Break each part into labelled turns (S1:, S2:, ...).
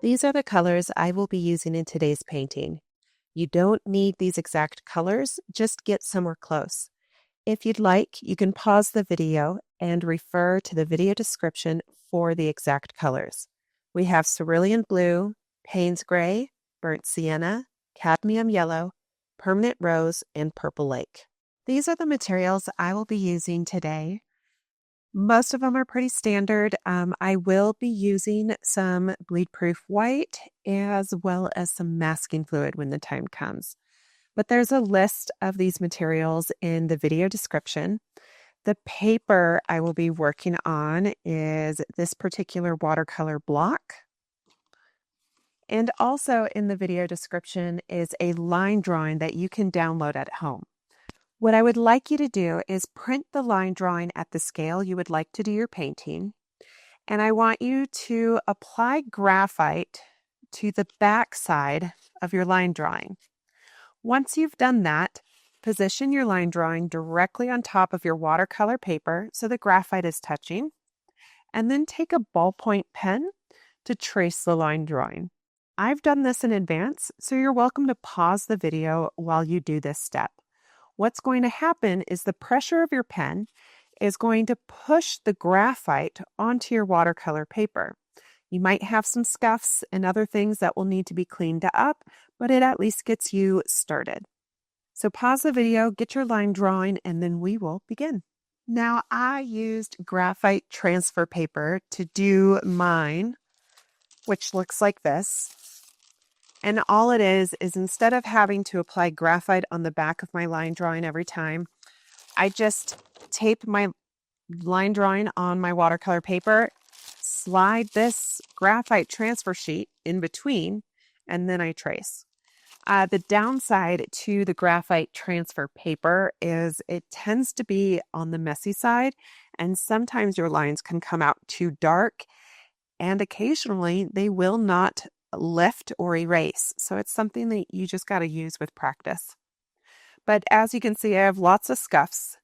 S1: These are the colors I will be using in today's painting. You don't need these exact colors, just get somewhere close. If you'd like, you can pause the video and refer to the video description for the exact colors. We have cerulean blue, Payne's gray, burnt sienna, cadmium yellow, permanent rose, and purple lake. These are the materials I will be using today. Most of them are pretty standard. I will be using some bleed-proof white as well as some masking fluid when the time comes. But there's a list of these materials in the video description. The paper I will be working on is this particular watercolor block. And also in the video description is a line drawing that you can download at home. What I would like you to do is print the line drawing at the scale you would like to do your painting. And I want you to apply graphite to the back side of your line drawing. Once you've done that, position your line drawing directly on top of your watercolor paper so the graphite is touching. And then take a ballpoint pen to trace the line drawing. I've done this in advance, so you're welcome to pause the video while you do this step. What's going to happen is the pressure of your pen is going to push the graphite onto your watercolor paper. You might have some scuffs and other things that will need to be cleaned up, but it at least gets you started. So pause the video, get your line drawing, and then we will begin. Now I used graphite transfer paper to do mine, which looks like this. And all it is instead of having to apply graphite on the back of my line drawing every time, I just tape my line drawing on my watercolor paper, slide this graphite transfer sheet in between, and then I trace. The downside to the graphite transfer paper is it tends to be on the messy side, and sometimes your lines can come out too dark, and occasionally they will not lift or erase. So it's something that you just got to use with practice. But as you can see, I have lots of scuffs.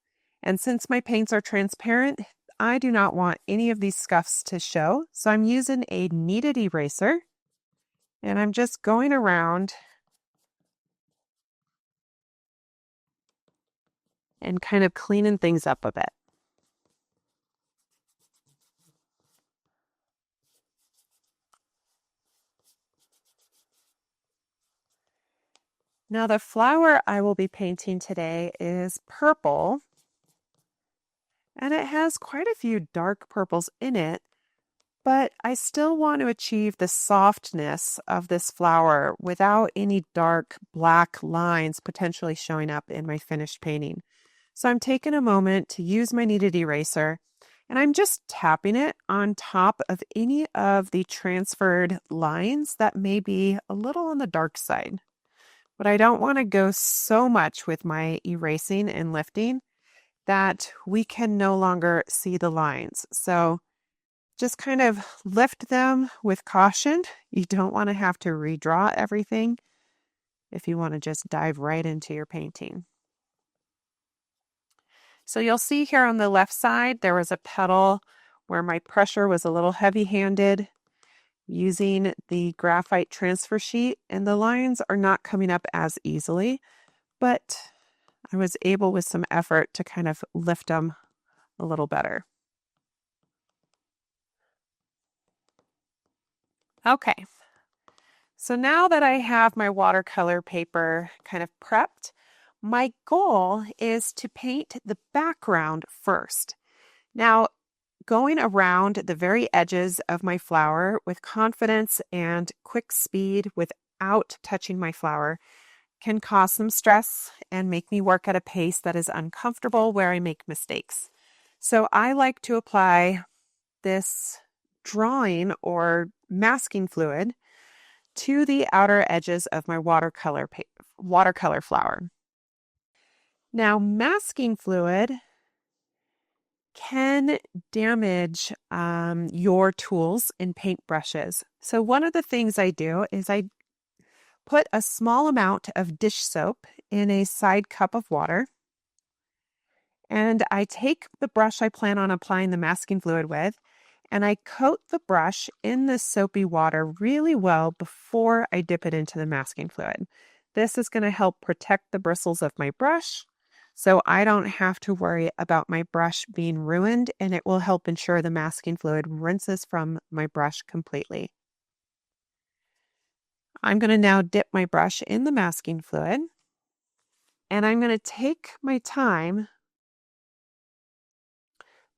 S1: And since my paints are transparent, I do not want any of these scuffs to show. So I'm using a kneaded eraser. And I'm just going around and kind of cleaning things up a bit. Now the flower I will be painting today is purple, and it has quite a few dark purples in it, but I still want to achieve the softness of this flower without any dark black lines potentially showing up in my finished painting. So I'm taking a moment to use my kneaded eraser, and I'm just tapping it on top of any of the transferred lines that may be a little on the dark side. But I don't want to go so much with my erasing and lifting that we can no longer see the lines. So just kind of lift them with caution. You don't want to have to redraw everything if you want to just dive right into your painting. So you'll see here on the left side, there was a petal where my pressure was a little heavy-handed using the graphite transfer sheet, and the lines are not coming up as easily, but I was able with some effort to kind of lift them a little better. Okay, so now that I have my watercolor paper kind of prepped, my goal is to paint the background first. Now, going around the very edges of my flower with confidence and quick speed without touching my flower can cause some stress and make me work at a pace that is uncomfortable where I make mistakes. So I like to apply this drawing or masking fluid to the outer edges of my watercolor flower. Now, masking fluid can damage your tools and paintbrushes. So one of the things I do is I put a small amount of dish soap in a side cup of water, and I take the brush I plan on applying the masking fluid with, And I coat the brush in this soapy water really well before I dip it into the masking fluid. This is going to help protect the bristles of my brush so I don't have to worry about my brush being ruined, and it will help ensure the masking fluid rinses from my brush completely. I'm going to now dip my brush in the masking fluid, and I'm going to take my time,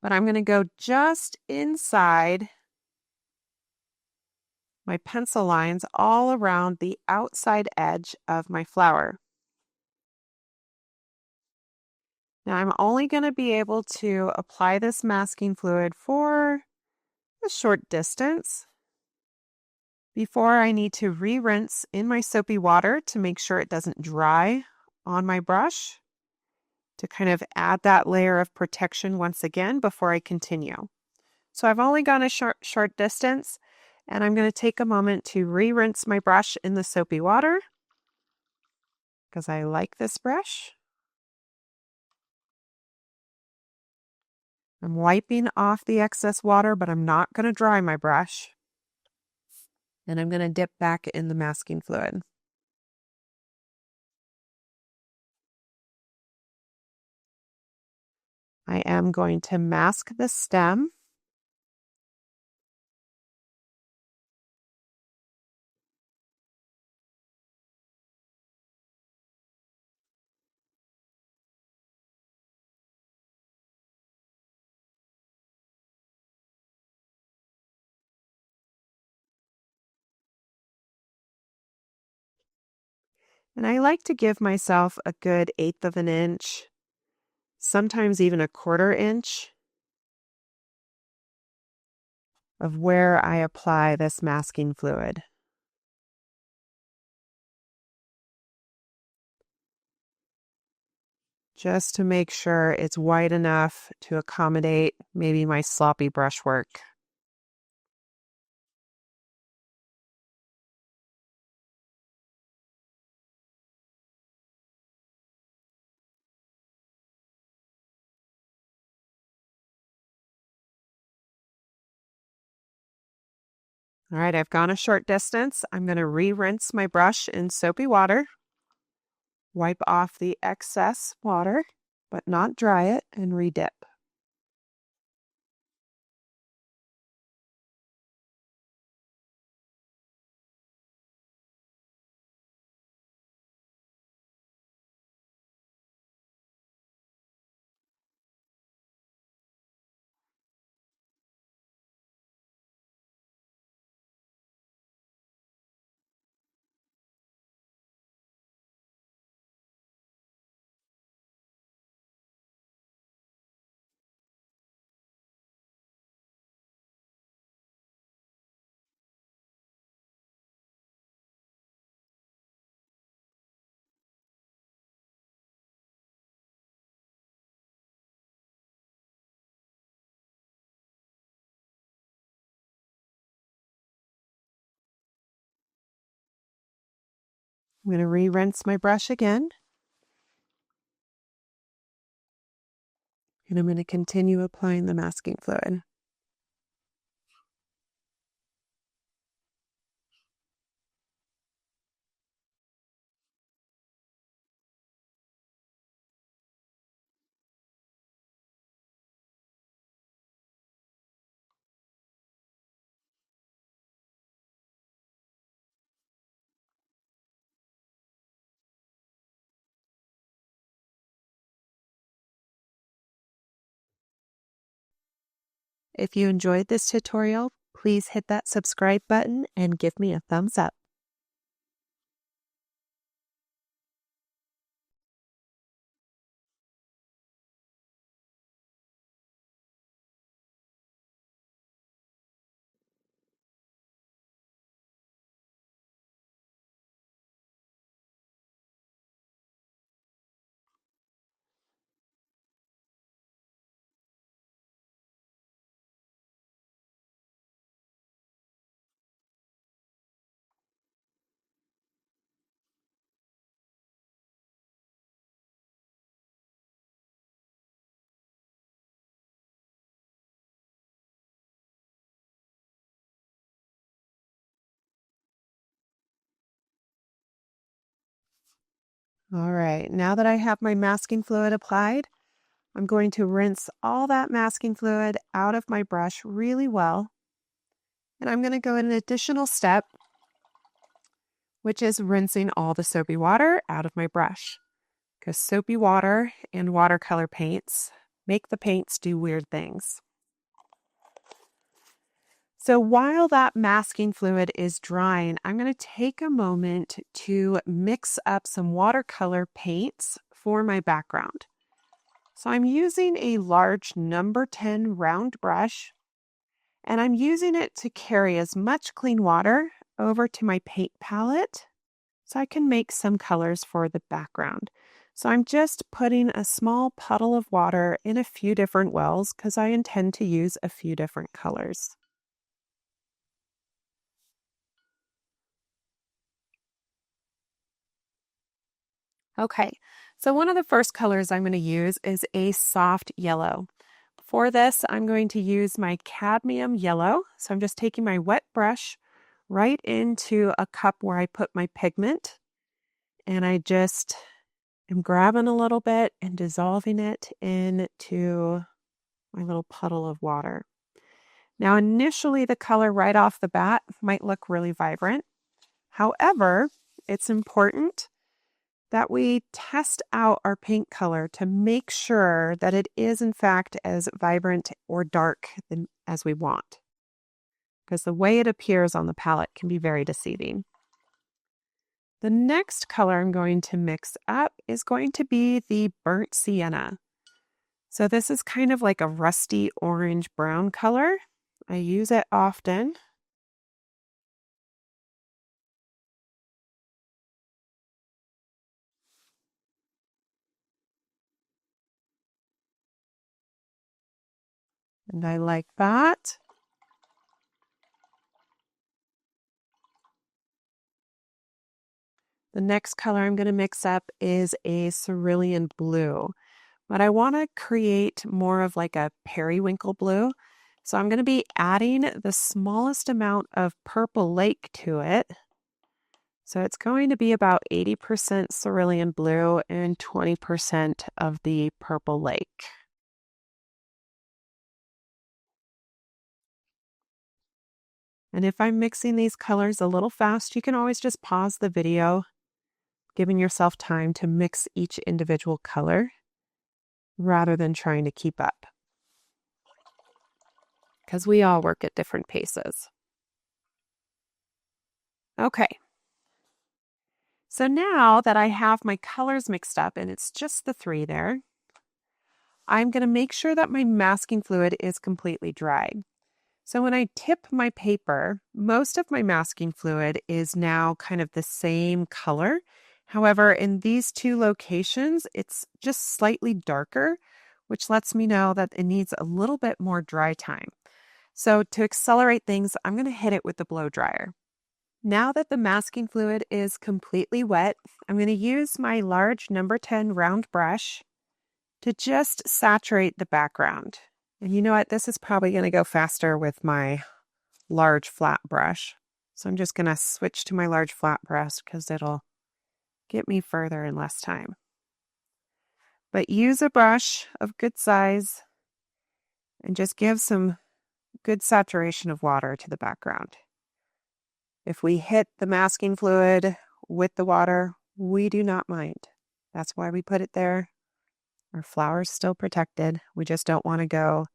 S1: but I'm going to go just inside my pencil lines all around the outside edge of my flower. Now I'm only going to be able to apply this masking fluid for a short distance before I need to re-rinse in my soapy water to make sure it doesn't dry on my brush, to kind of add that layer of protection once again before I continue. So I've only gone a short distance, and I'm going to take a moment to re-rinse my brush in the soapy water because I like this brush. I'm wiping off the excess water, but I'm not going to dry my brush. And I'm going to dip back in the masking fluid. I am going to mask the stem. And I like to give myself a good 1/8 of an inch, sometimes even a 1/4 inch of where I apply this masking fluid. Just to make sure it's wide enough to accommodate maybe my sloppy brushwork. All right, I've gone a short distance. I'm going to re-rinse my brush in soapy water, wipe off the excess water, but not dry it, and re-dip. I'm going to re-rinse my brush again. And I'm going to continue applying the masking fluid. If you enjoyed this tutorial, please hit that subscribe button and give me a thumbs up. All right, now that I have my masking fluid applied, I'm going to rinse all that masking fluid out of my brush really well. And I'm going to go an additional step, which is rinsing all the soapy water out of my brush. Because soapy water and watercolor paints make the paints do weird things. So while that masking fluid is drying, I'm going to take a moment to mix up some watercolor paints for my background. So I'm using a large number 10 round brush, and I'm using it to carry as much clean water over to my paint palette so I can make some colors for the background. So I'm just putting a small puddle of water in a few different wells because I intend to use a few different colors. Okay, so one of the first colors I'm going to use is a soft yellow. For this, I'm going to use my cadmium yellow. So I'm just taking my wet brush right into a cup where I put my pigment, and I just am grabbing a little bit and dissolving it into my little puddle of water. Now, initially, the color right off the bat might look really vibrant. However, it's important that we test out our paint color to make sure that it is in fact as vibrant or dark as we want, because the way it appears on the palette can be very deceiving. The next color I'm going to mix up is going to be the burnt sienna. So this is kind of like a rusty orange brown color. I use it often. And I like that. The next color I'm going to mix up is a cerulean blue, but I want to create more of like a periwinkle blue. So I'm going to be adding the smallest amount of purple lake to it. So it's going to be about 80% cerulean blue and 20% of the purple lake. And if I'm mixing these colors a little fast, you can always just pause the video, giving yourself time to mix each individual color rather than trying to keep up, because we all work at different paces. Okay. So now that I have my colors mixed up and it's just the three there, I'm going to make sure that my masking fluid is completely dry. So when I tip my paper, most of my masking fluid is now kind of the same color. However, in these two locations, it's just slightly darker, which lets me know that it needs a little bit more dry time. So to accelerate things, I'm going to hit it with the blow dryer. Now that the masking fluid is completely wet, I'm going to use my large number 10 round brush to just saturate the background. And you know what? This is probably going to go faster with my large flat brush. So I'm just going to switch to my large flat brush because it'll get me further in less time. But use a brush of good size and just give some good saturation of water to the background. If we hit the masking fluid with the water, we do not mind. That's why we put it there. Our flower's still protected. We just don't want to go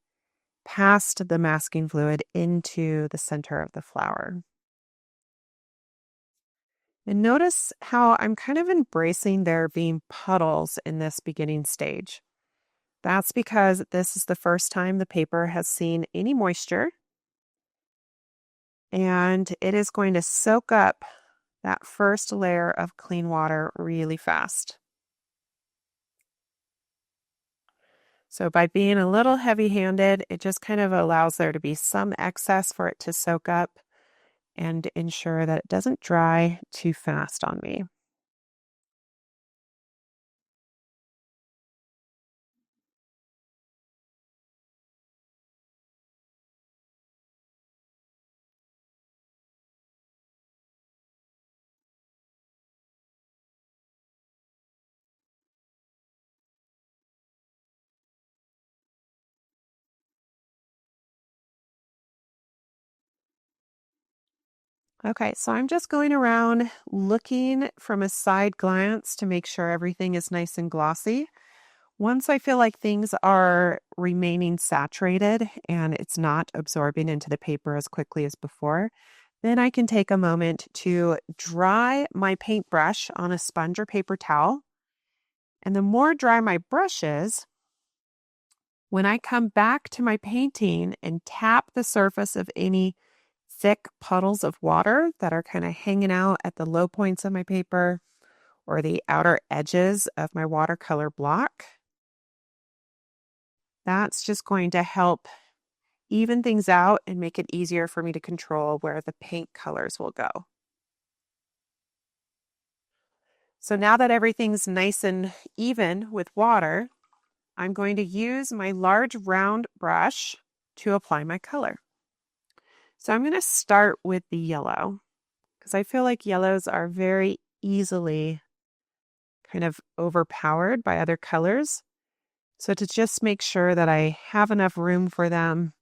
S1: past the masking fluid into the center of the flower. And notice how I'm kind of embracing there being puddles in this beginning stage. That's because this is the first time the paper has seen any moisture, and it is going to soak up that first layer of clean water really fast. So by being a little heavy-handed, it just kind of allows there to be some excess for it to soak up and ensure that it doesn't dry too fast on me. Okay, so I'm just going around looking from a side glance to make sure everything is nice and glossy. Once I feel like things are remaining saturated and it's not absorbing into the paper as quickly as before, then I can take a moment to dry my paintbrush on a sponge or paper towel. And the more dry my brush is, when I come back to my painting and tap the surface of any thick puddles of water that are kind of hanging out at the low points of my paper or the outer edges of my watercolor block, that's just going to help even things out and make it easier for me to control where the paint colors will go. So now that everything's nice and even with water, I'm going to use my large round brush to apply my color. So I'm going to start with the yellow because I feel like yellows are very easily kind of overpowered by other colors. So to just make sure that I have enough room for them,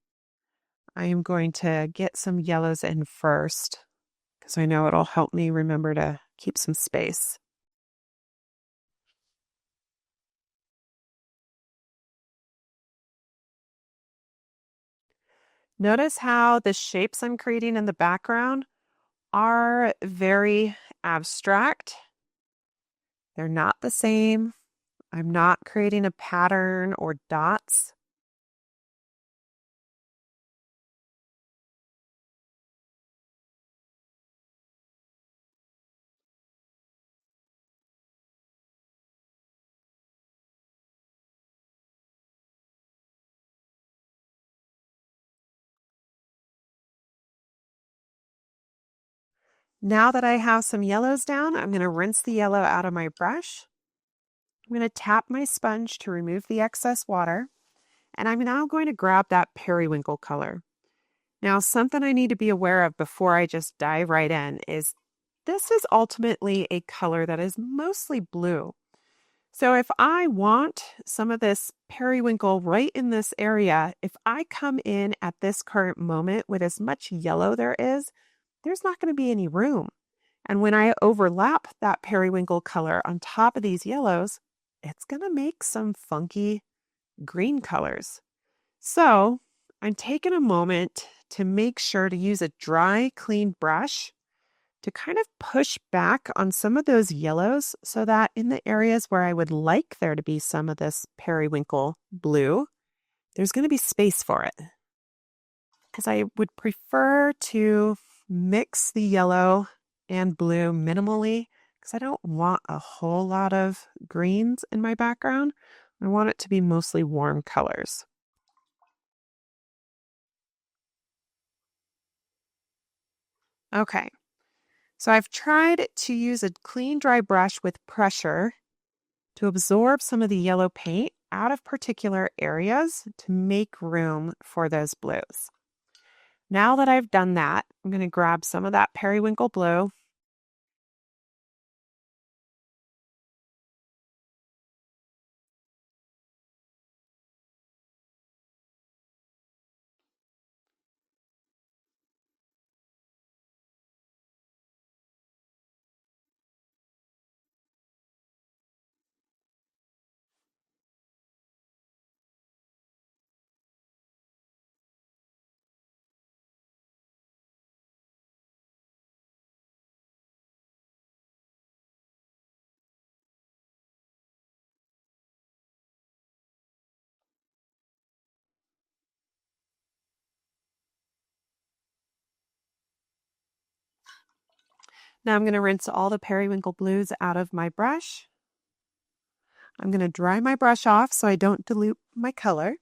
S1: I am going to get some yellows in first because I know it'll help me remember to keep some space. Notice how the shapes I'm creating in the background are very abstract. They're not the same. I'm not creating a pattern or dots. Now that I have some yellows down, I'm going to rinse the yellow out of my brush. I'm going to tap my sponge to remove the excess water. And I'm now going to grab that periwinkle color. Now, something I need to be aware of before I just dive right in is this is ultimately a color that is mostly blue. So if I want some of this periwinkle right in this area, if I come in at this current moment with as much yellow there's not going to be any room. And when I overlap that periwinkle color on top of these yellows, it's going to make some funky green colors. So I'm taking a moment to make sure to use a dry, clean brush to kind of push back on some of those yellows so that in the areas where I would like there to be some of this periwinkle blue, there's going to be space for it. Because I would prefer to mix the yellow and blue minimally because I don't want a whole lot of greens in my background. I want it to be mostly warm colors. Okay, so I've tried to use a clean, dry brush with pressure to absorb some of the yellow paint out of particular areas to make room for those blues. Now that I've done that, I'm going to grab some of that periwinkle blue. Now I'm going to rinse all the periwinkle blues out of my brush. I'm going to dry my brush off so I don't dilute my color.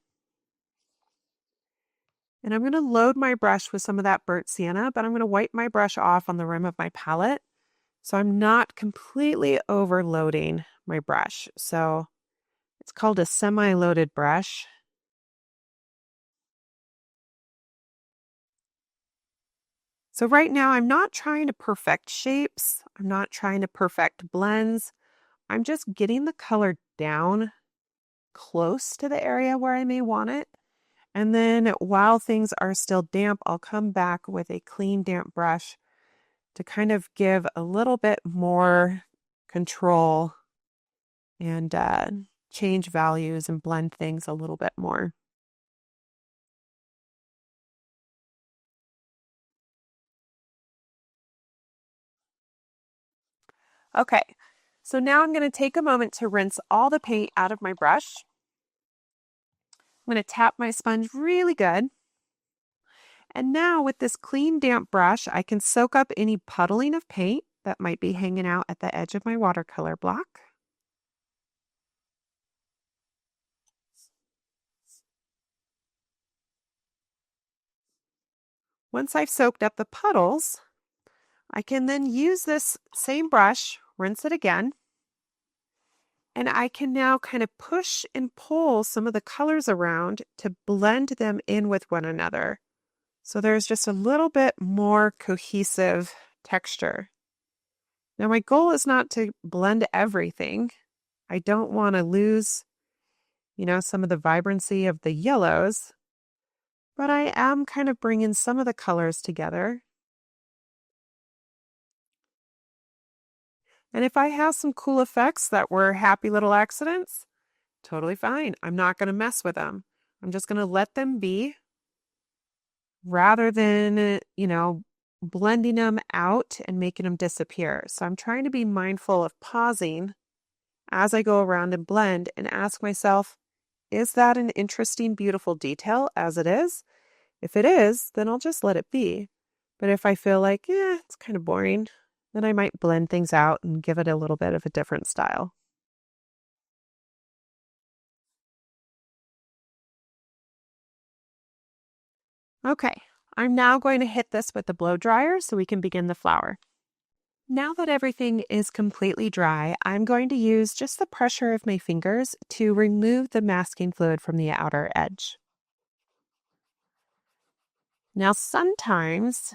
S1: And I'm going to load my brush with some of that burnt sienna, but I'm going to wipe my brush off on the rim of my palette so I'm not completely overloading my brush. So it's called a semi-loaded brush. So right now I'm not trying to perfect shapes. I'm not trying to perfect blends. I'm just getting the color down close to the area where I may want it. And then while things are still damp, I'll come back with a clean, damp brush to kind of give a little bit more control and change values and blend things a little bit more. Okay, so now I'm going to take a moment to rinse all the paint out of my brush. I'm going to tap my sponge really good. And now with this clean, damp brush, I can soak up any puddling of paint that might be hanging out at the edge of my watercolor block. Once I've soaked up the puddles, I can then use this same brush, rinse it again, and I can now kind of push and pull some of the colors around to blend them in with one another. So there's just a little bit more cohesive texture. Now my goal is not to blend everything. I don't want to lose, some of the vibrancy of the yellows, but I am kind of bringing some of the colors together. And if I have some cool effects that were happy little accidents, totally fine. I'm not going to mess with them. I'm just going to let them be rather than, blending them out and making them disappear. So I'm trying to be mindful of pausing as I go around and blend and ask myself, is that an interesting, beautiful detail as it is? If it is, then I'll just let it be. But if I feel like, it's kind of boring, then I might blend things out and give it a little bit of a different style. Okay, I'm now going to hit this with the blow dryer so we can begin the flower. Now that everything is completely dry, I'm going to use just the pressure of my fingers to remove the masking fluid from the outer edge. Now, sometimes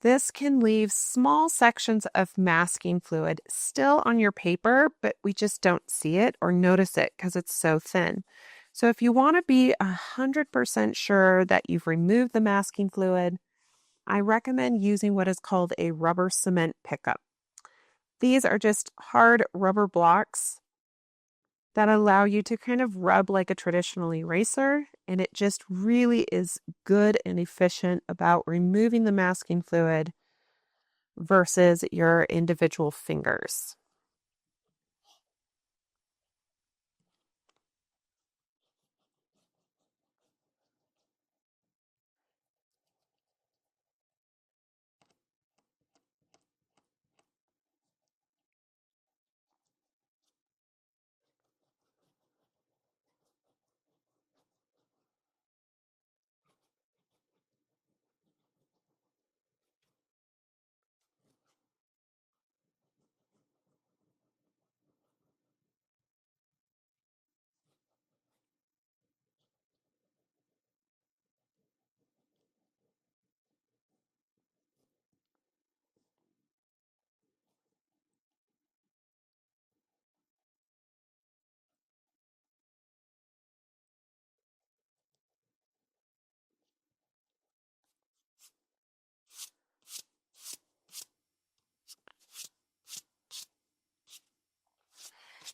S1: this can leave small sections of masking fluid still on your paper, but we just don't see it or notice it because it's so thin. So if you want to be 100% sure that you've removed the masking fluid, I recommend using what is called a rubber cement pickup. These are just hard rubber blocks that allow you to kind of rub like a traditional eraser, and it just really is good and efficient about removing the masking fluid versus your individual fingers.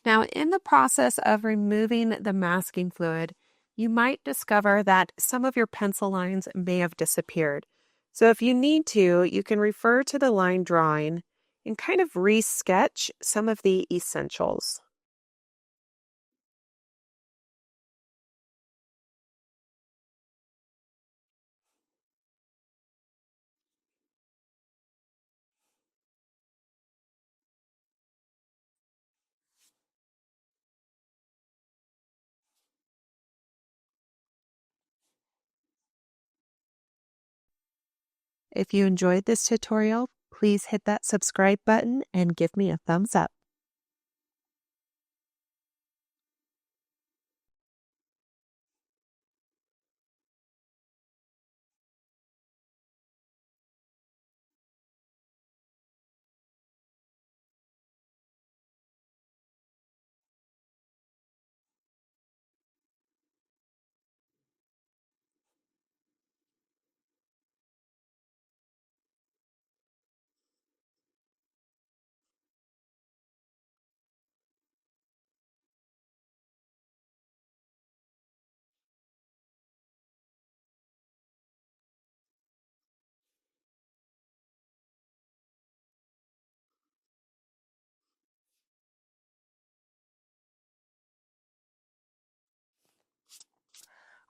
S1: Now, in the process of removing the masking fluid, you might discover that some of your pencil lines may have disappeared. So if you need to, you can refer to the line drawing and kind of re-sketch some of the essentials. If you enjoyed this tutorial, please hit that subscribe button and give me a thumbs up.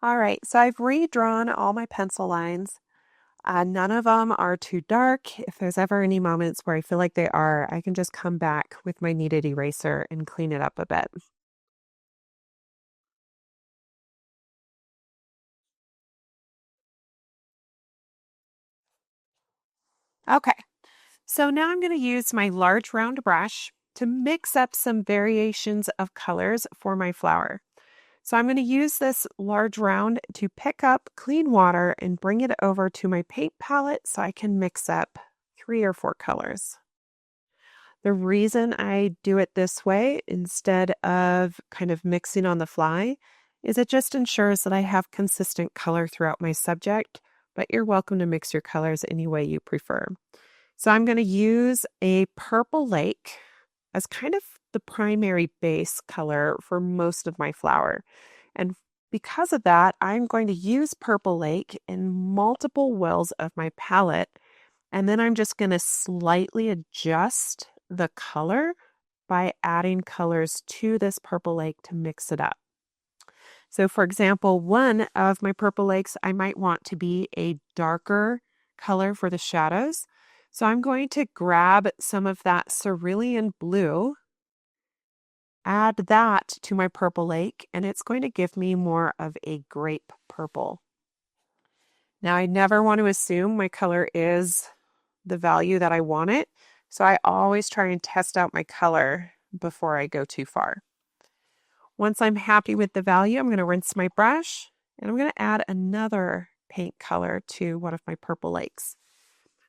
S1: All right, so I've redrawn all my pencil lines. None of them are too dark. If there's ever any moments where I feel like they are, I can just come back with my kneaded eraser and clean it up a bit. Okay, so now I'm going to use my large round brush to mix up some variations of colors for my flower. So I'm going to use this large round to pick up clean water and bring it over to my paint palette so I can mix up 3 or 4 colors. The reason I do it this way instead of kind of mixing on the fly is it just ensures that I have consistent color throughout my subject, but you're welcome to mix your colors any way you prefer. So I'm going to use a purple lake as kind of the primary base color for most of my flower. And because of that, I'm going to use purple lake in multiple wells of my palette. And then I'm just going to slightly adjust the color by adding colors to this purple lake to mix it up. So for example, one of my purple lakes, I might want to be a darker color for the shadows. So I'm going to grab some of that cerulean blue, add that to my purple lake, and it's going to give me more of a grape purple. Now, I never want to assume my color is the value that I want it, so I always try and test out my color before I go too far. Once I'm happy with the value, I'm going to rinse my brush, and I'm going to add another paint color to one of my purple lakes.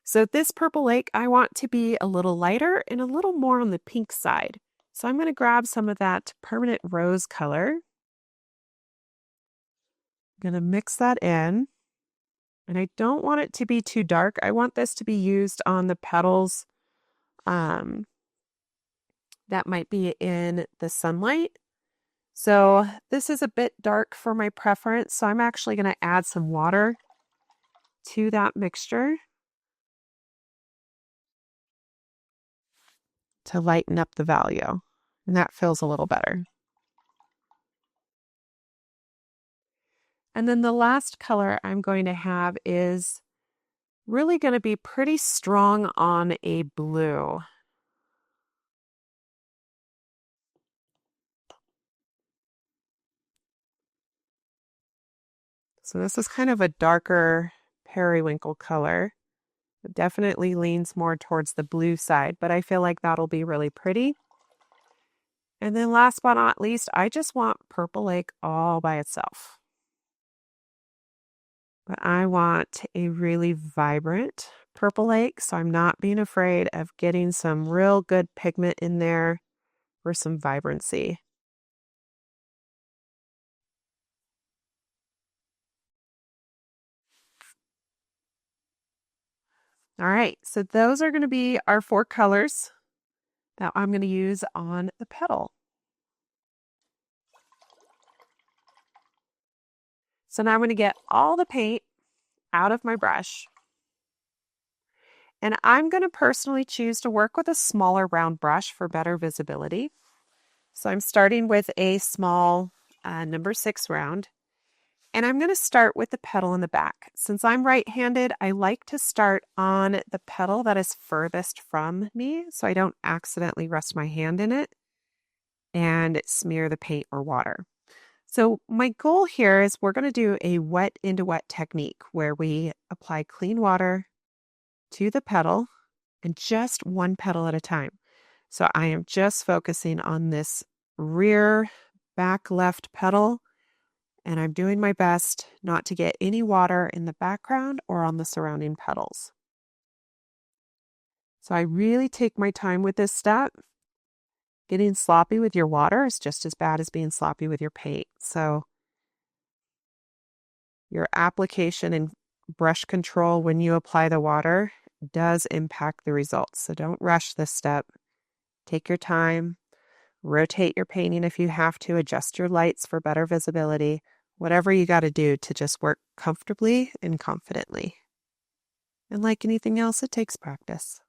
S1: So this purple lake, I want to be a little lighter and a little more on the pink side. So I'm going to grab some of that permanent rose color. I'm going to mix that in. And I don't want it to be too dark. I want this to be used on the petals that might be in the sunlight. So this is a bit dark for my preference. So I'm actually going to add some water to that mixture to lighten up the value. And that feels a little better. And then the last color I'm going to have is really going to be pretty strong on a blue. So this is kind of a darker periwinkle color. It definitely leans more towards the blue side, but I feel like that'll be really pretty. And then last but not least, I just want Purple Lake all by itself. But I want a really vibrant Purple Lake, so I'm not being afraid of getting some real good pigment in there for some vibrancy. All right, so those are going to be our 4 colors that I'm going to use on the petal. So now I'm going to get all the paint out of my brush. And I'm going to personally choose to work with a smaller round brush for better visibility. So I'm starting with a small number 6 round. And I'm going to start with the petal in the back. Since I'm right-handed, I like to start on the petal that is furthest from me so I don't accidentally rest my hand in it and smear the paint or water. So my goal here is we're going to do a wet into wet technique where we apply clean water to the petal and just one petal at a time. So I am just focusing on this rear back left petal, and I'm doing my best not to get any water in the background or on the surrounding petals. So I really take my time with this step. Getting sloppy with your water is just as bad as being sloppy with your paint. So your application and brush control when you apply the water does impact the results. So don't rush this step. Take your time. Rotate your painting if you have to. Adjust your lights for better visibility. Whatever you got to do to just work comfortably and confidently. And like anything else, it takes practice.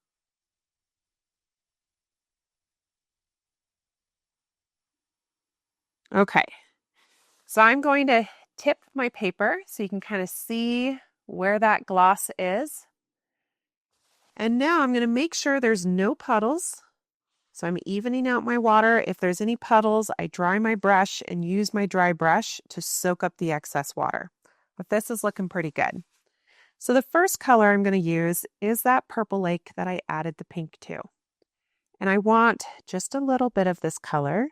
S1: Okay, so I'm going to tip my paper so you can kind of see where that gloss is. And now I'm going to make sure there's no puddles. So I'm evening out my water. If there's any puddles, I dry my brush and use my dry brush to soak up the excess water. But this is looking pretty good. So the first color I'm going to use is that purple lake that I added the pink to. And I want just a little bit of this color.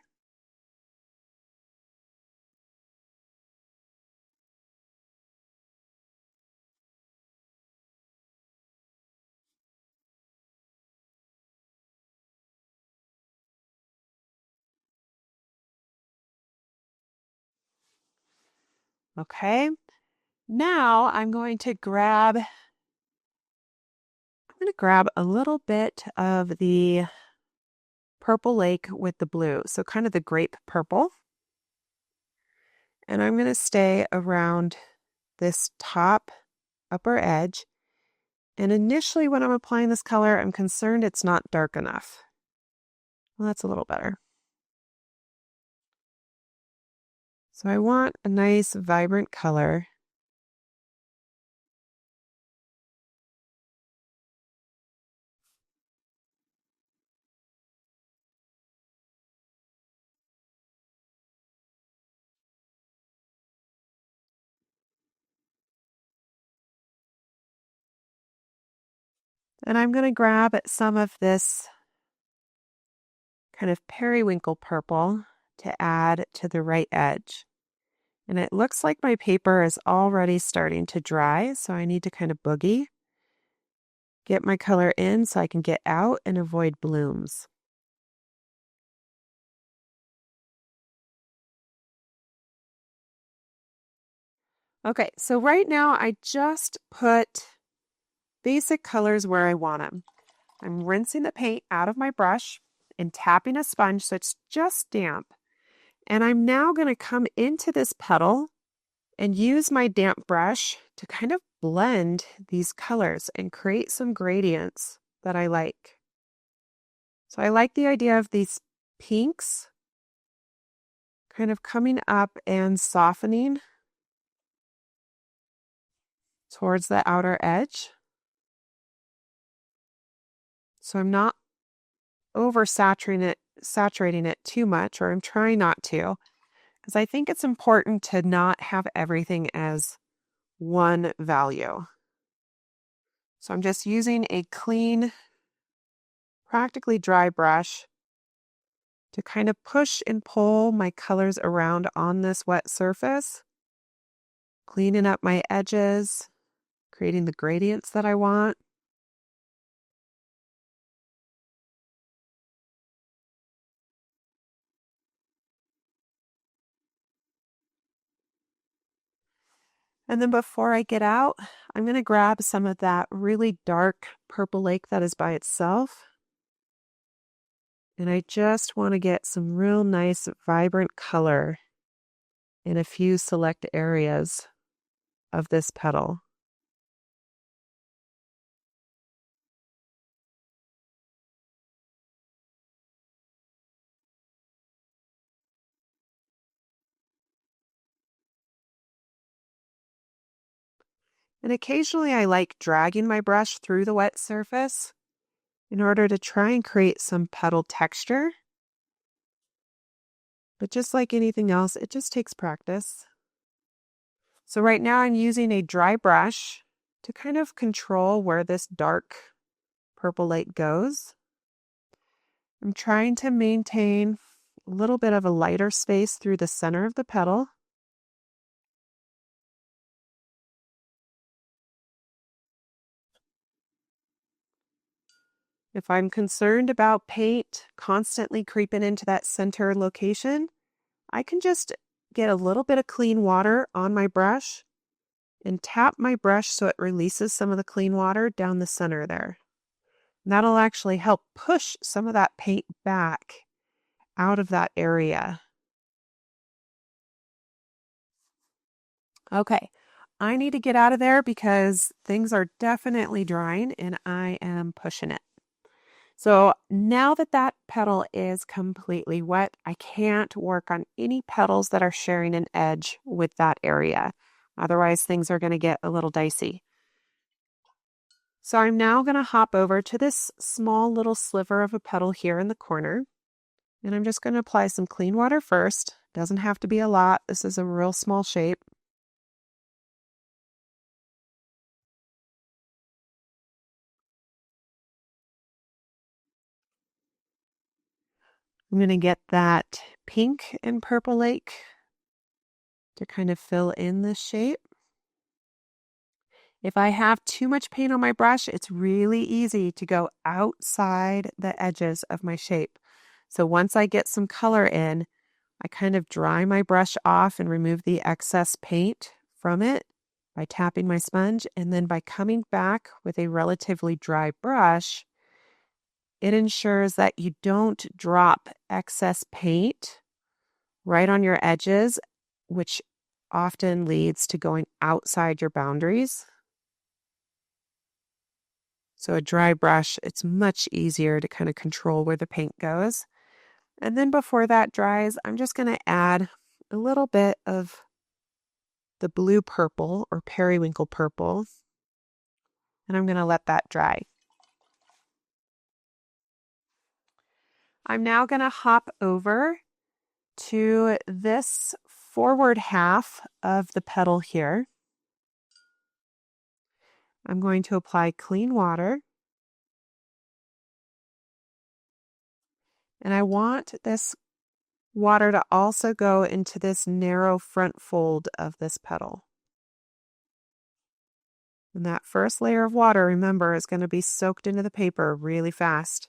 S1: Okay, now I'm going to grab a little bit of the purple lake with the blue, so kind of the grape purple. And I'm going to stay around this top upper edge. And initially when I'm applying this color, I'm concerned it's not dark enough. Well, that's a little better. So I want a nice vibrant color. And I'm going to grab some of this kind of periwinkle purple to add to the right edge. And it looks like my paper is already starting to dry, so I need to kind of boogie, get my color in so I can get out and avoid blooms. Okay, so right now I just put basic colors where I want them. I'm rinsing the paint out of my brush and tapping a sponge so it's just damp. And I'm now going to come into this petal and use my damp brush to kind of blend these colors and create some gradients that I like. So I like the idea of these pinks kind of coming up and softening towards the outer edge. So I'm not saturating it too much, or I'm trying not to, because I think it's important to not have everything as one value. So I'm just using a clean, practically dry brush to kind of push and pull my colors around on this wet surface, cleaning up my edges, creating the gradients that I want. And then before I get out, I'm going to grab some of that really dark purple lake that is by itself. And I just want to get some real nice, vibrant color in a few select areas of this petal. And occasionally I like dragging my brush through the wet surface in order to try and create some petal texture. But just like anything else, it just takes practice. So right now I'm using a dry brush to kind of control where this dark purple light goes. I'm trying to maintain a little bit of a lighter space through the center of the petal. If I'm concerned about paint constantly creeping into that center location, I can just get a little bit of clean water on my brush and tap my brush so it releases some of the clean water down the center there. And that'll actually help push some of that paint back out of that area. Okay, I need to get out of there because things are definitely drying and I am pushing it. So now that that petal is completely wet, I can't work on any petals that are sharing an edge with that area. Otherwise, things are going to get a little dicey. So I'm now going to hop over to this small little sliver of a petal here in the corner. And I'm just going to apply some clean water first. Doesn't have to be a lot. This is a real small shape. I'm going to get that pink and purple lake to kind of fill in this shape. If I have too much paint on my brush, it's really easy to go outside the edges of my shape. So once I get some color in, I kind of dry my brush off and remove the excess paint from it by tapping my sponge. And then by coming back with a relatively dry brush, it ensures that you don't drop excess paint right on your edges, which often leads to going outside your boundaries. So a dry brush, it's much easier to kind of control where the paint goes. And then before that dries, I'm just going to add a little bit of the blue purple or periwinkle purple, and I'm going to let that dry. I'm now going to hop over to this forward half of the petal here. I'm going to apply clean water. And I want this water to also go into this narrow front fold of this petal. And that first layer of water, remember, is going to be soaked into the paper really fast,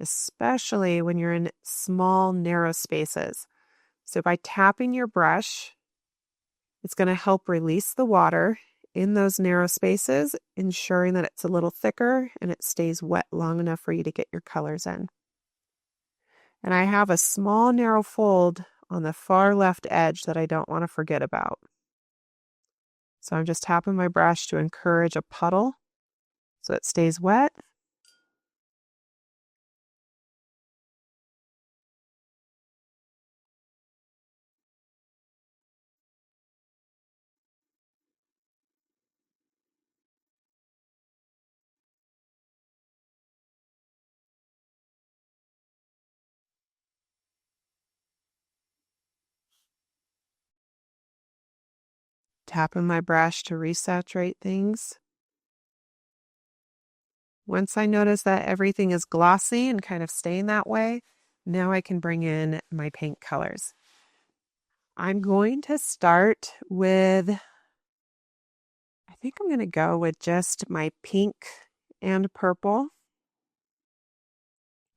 S1: especially when you're in small, narrow spaces. So by tapping your brush, it's going to help release the water in those narrow spaces, ensuring that it's a little thicker and it stays wet long enough for you to get your colors in. And I have a small narrow fold on the far left edge that I don't want to forget about. So I'm just tapping my brush to encourage a puddle so it stays wet. Tapping my brush to resaturate things. Once I notice that everything is glossy and kind of staying that way, now I can bring in my paint colors. I'm going to start with, I think I'm going to go with just my pink and purple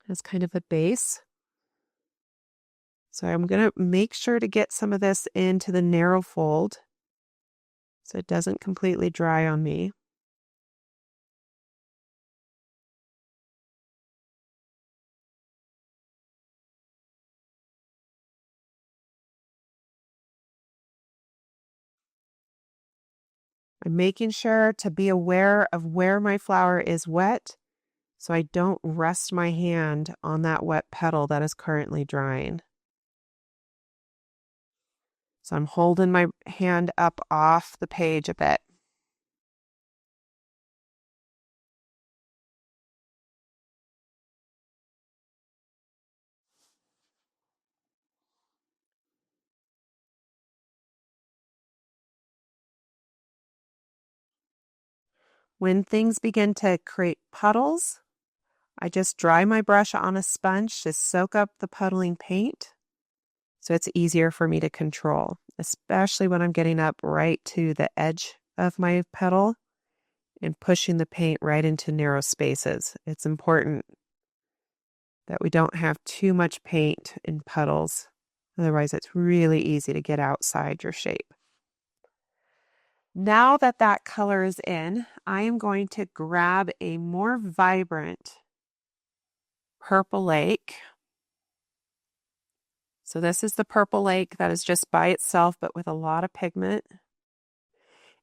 S1: as kind of a base. So I'm going to make sure to get some of this into the narrow fold so it doesn't completely dry on me. I'm making sure to be aware of where my flower is wet so I don't rest my hand on that wet petal that is currently drying. So I'm holding my hand up off the page a bit. When things begin to create puddles, I just dry my brush on a sponge to soak up the puddling paint so it's easier for me to control, especially when I'm getting up right to the edge of my petal and pushing the paint right into narrow spaces. It's important that we don't have too much paint in puddles. Otherwise, it's really easy to get outside your shape. Now that that color is in, I am going to grab a more vibrant purple lake. So this is the purple lake that is just by itself, but with a lot of pigment.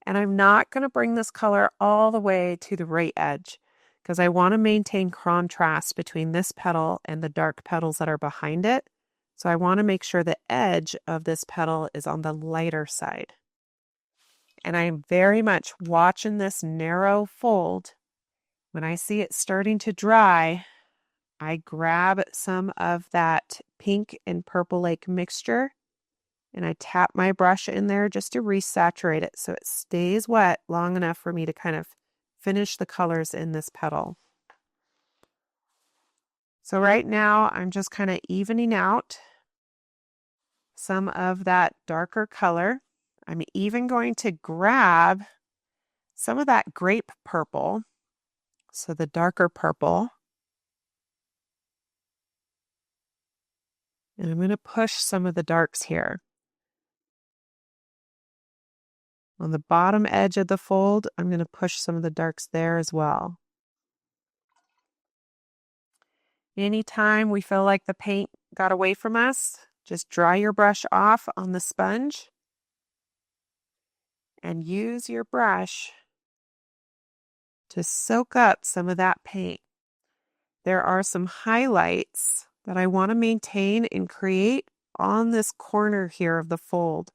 S1: And I'm not going to bring this color all the way to the right edge because I want to maintain contrast between this petal and the dark petals that are behind it. So I want to make sure the edge of this petal is on the lighter side. And I'm very much watching this narrow fold. When I see it starting to dry, I grab some of that pink and purple lake mixture and I tap my brush in there just to resaturate it so it stays wet long enough for me to kind of finish the colors in this petal. So right now I'm just kind of evening out some of that darker color. I'm even going to grab some of that grape purple, so the darker purple, and I'm going to push some of the darks here. On the bottom edge of the fold, I'm going to push some of the darks there as well. Anytime we feel like the paint got away from us, just dry your brush off on the sponge and use your brush to soak up some of that paint. There are some highlights that I want to maintain and create on this corner here of the fold.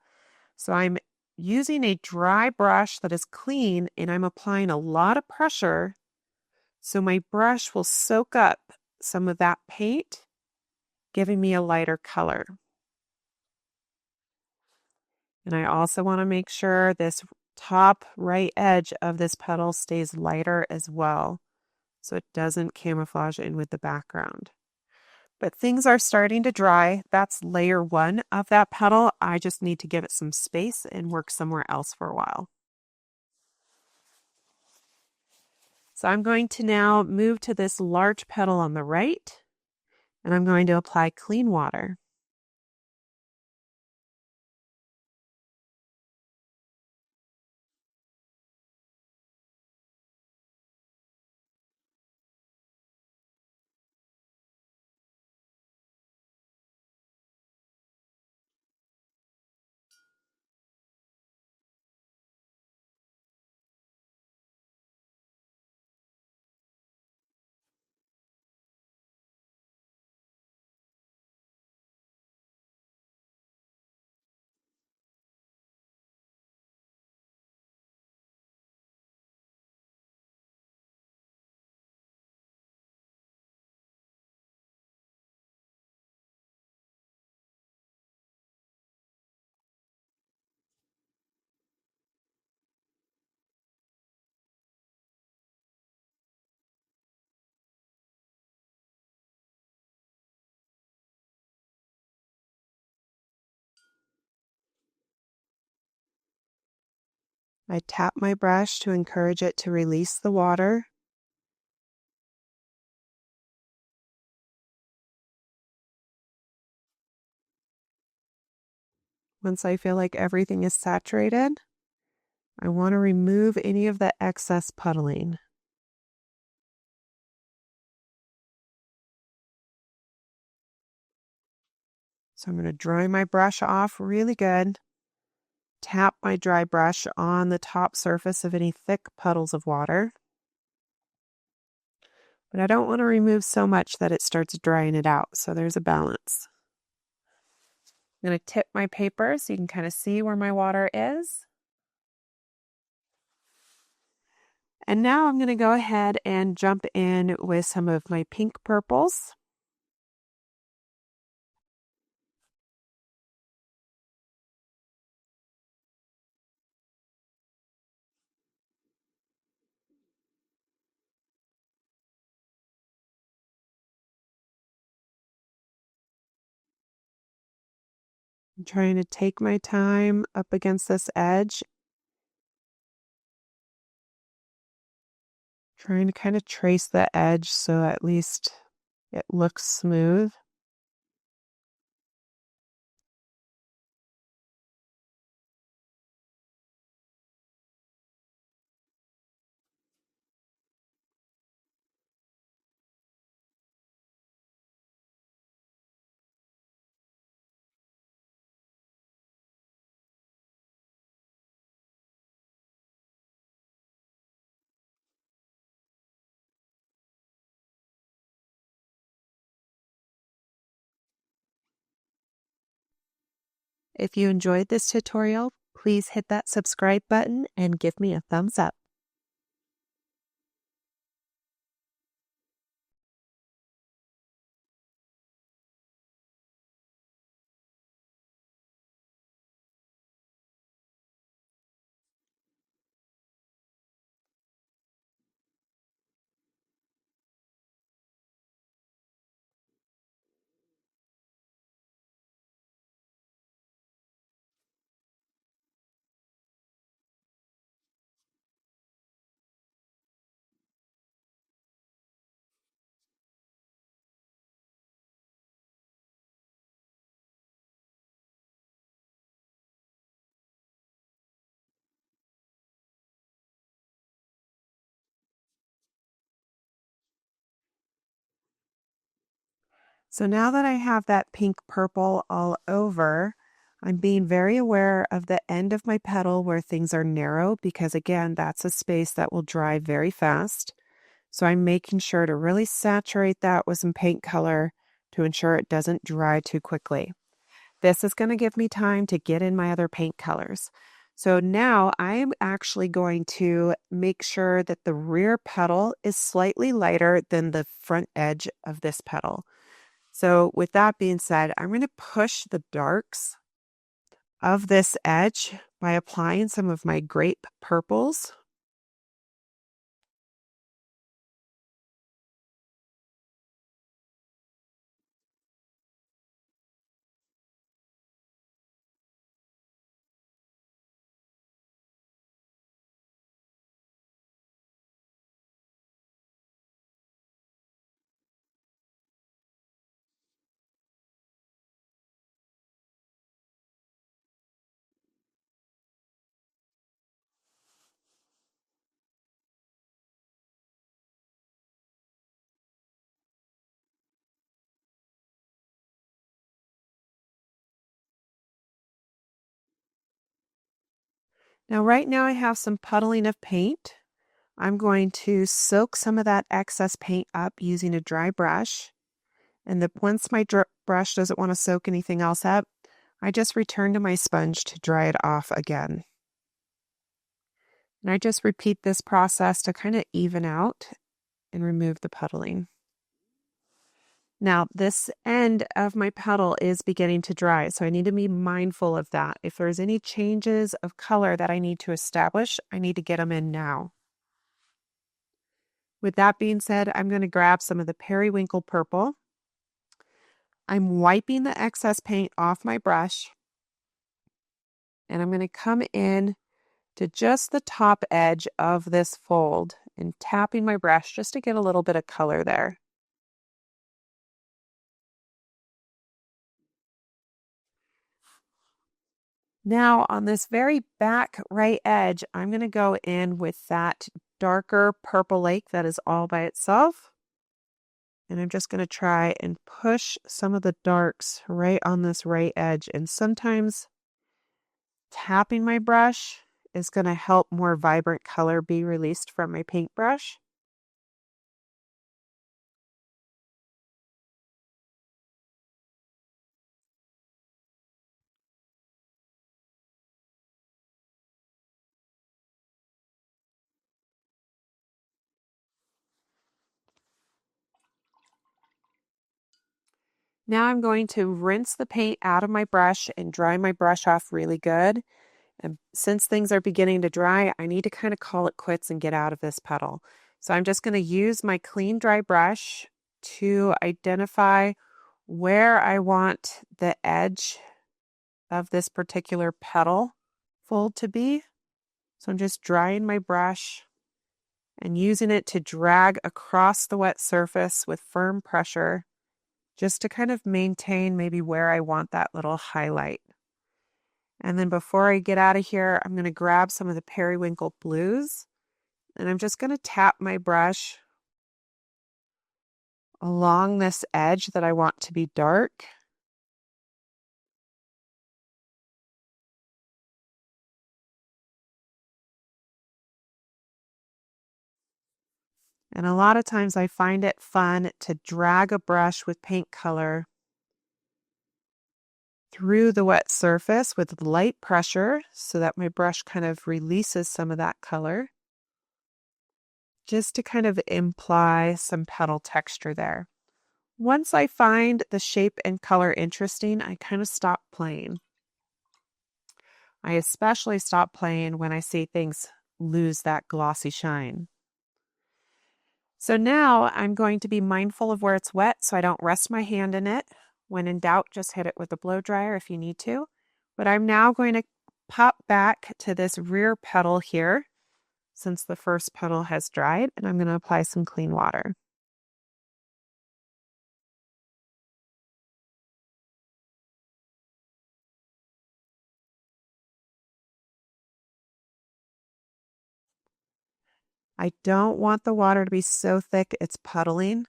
S1: So I'm using a dry brush that is clean and I'm applying a lot of pressure so my brush will soak up some of that paint, giving me a lighter color. And I also want to make sure this top right edge of this petal stays lighter as well, so it doesn't camouflage in with the background. But things are starting to dry. That's layer one of that petal. I just need to give it some space and work somewhere else for a while. So I'm going to now move to this large petal on the right, and I'm going to apply clean water. I tap my brush to encourage it to release the water. Once I feel like everything is saturated, I want to remove any of the excess puddling. So I'm going to dry my brush off really good. Tap my dry brush on the top surface of any thick puddles of water. But I don't want to remove so much that it starts drying it out, so there's a balance. I'm going to tip my paper so you can kind of see where my water is. And now I'm going to go ahead and jump in with some of my pink purples. I'm trying to take my time up against this edge. Trying to kind of trace the edge so at least it looks smooth. If you enjoyed this tutorial, please hit that subscribe button and give me a thumbs up. So now that I have that pink purple all over, I'm being very aware of the end of my petal where things are narrow because again, that's a space that will dry very fast. So I'm making sure to really saturate that with some paint color to ensure it doesn't dry too quickly. This is going to give me time to get in my other paint colors. So now I am actually going to make sure that the rear petal is slightly lighter than the front edge of this petal. So with that being said, I'm going to push the darks of this edge by applying some of my grape purples. Now, right now I have some puddling of paint. I'm going to soak some of that excess paint up using a dry brush. And once my brush doesn't want to soak anything else up, I just return to my sponge to dry it off again. And I just repeat this process to kind of even out and remove the puddling. Now, this end of my petal is beginning to dry, so I need to be mindful of that. If there's any changes of color that I need to establish, I need to get them in now. With that being said, I'm going to grab some of the periwinkle purple. I'm wiping the excess paint off my brush, and I'm going to come in to just the top edge of this fold and tapping my brush just to get a little bit of color there. Now on this very back right edge, I'm going to go in with that darker purple lake that is all by itself. And I'm just going to try and push some of the darks right on this right edge. And sometimes tapping my brush is going to help more vibrant color be released from my paintbrush. Now I'm going to rinse the paint out of my brush and dry my brush off really good. And since things are beginning to dry, I need to kind of call it quits and get out of this petal. So I'm just going to use my clean, dry brush to identify where I want the edge of this particular petal fold to be. So I'm just drying my brush and using it to drag across the wet surface with firm pressure, just to kind of maintain maybe where I want that little highlight. And then before I get out of here, I'm going to grab some of the periwinkle blues and I'm just going to tap my brush along this edge that I want to be dark. And a lot of times I find it fun to drag a brush with paint color through the wet surface with light pressure so that my brush kind of releases some of that color, just to kind of imply some petal texture there. Once I find the shape and color interesting, I kind of stop playing. I especially stop playing when I see things lose that glossy shine. So now I'm going to be mindful of where it's wet so I don't rest my hand in it. When in doubt, just hit it with a blow dryer if you need to. But I'm now going to pop back to this rear petal here since the first petal has dried, and I'm going to apply some clean water. I don't want the water to be so thick it's puddling,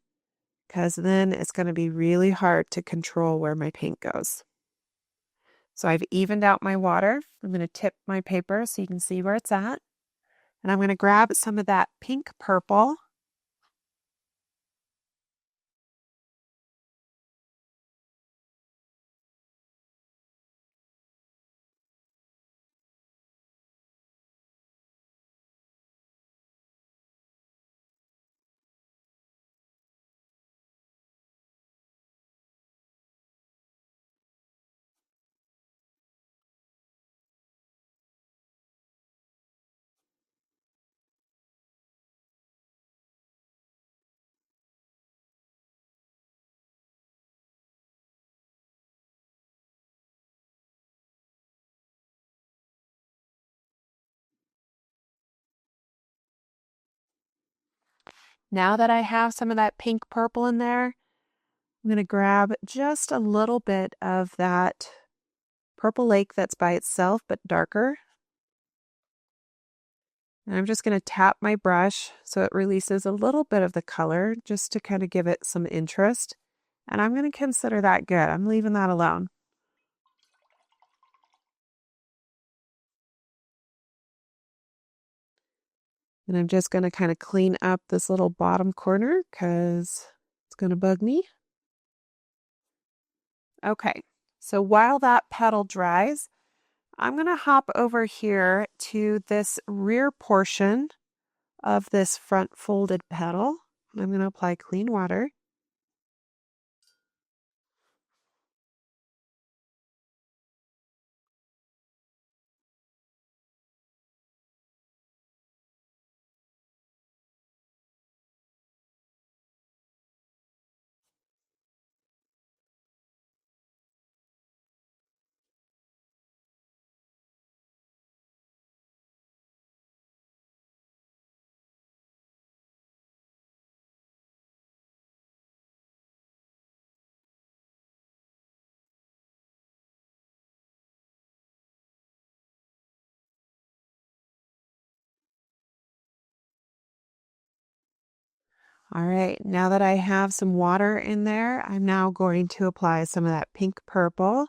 S1: because then it's going to be really hard to control where my paint goes. So I've evened out my water. I'm going to tip my paper so you can see where it's at. And I'm going to grab some of that pink purple. Now that I have some of that pink purple in there, I'm going to grab just a little bit of that purple lake that's by itself but darker. And I'm just going to tap my brush so it releases a little bit of the color just to kind of give it some interest. And I'm going to consider that good. I'm leaving that alone. And I'm just going to kind of clean up this little bottom corner because it's going to bug me. Okay, so while that petal dries, I'm going to hop over here to this rear portion of this front folded petal. I'm going to apply clean water. All right, now that I have some water in there, I'm now going to apply some of that pink purple.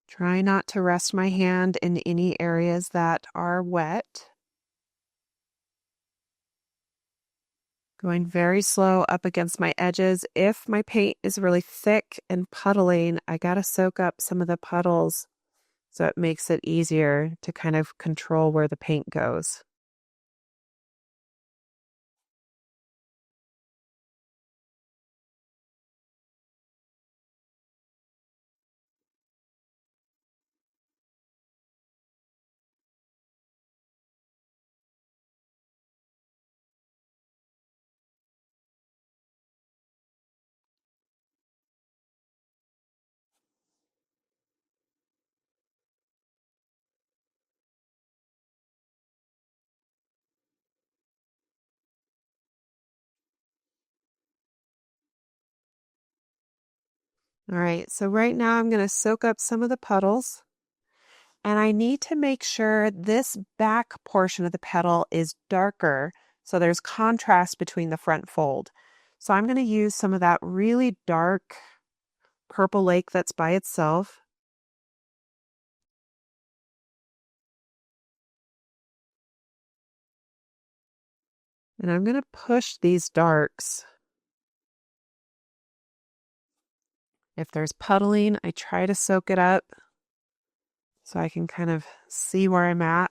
S1: Try not to rest my hand in any areas that are wet. Going very slow up against my edges. If my paint is really thick and puddling, I got to soak up some of the puddles so it makes it easier to kind of control where the paint goes. All right, so right now I'm going to soak up some of the puddles. And I need to make sure this back portion of the petal is darker so there's contrast between the front fold. So I'm going to use some of that really dark purple lake that's by itself. And I'm going to push these darks. If there's puddling, I try to soak it up so I can kind of see where I'm at.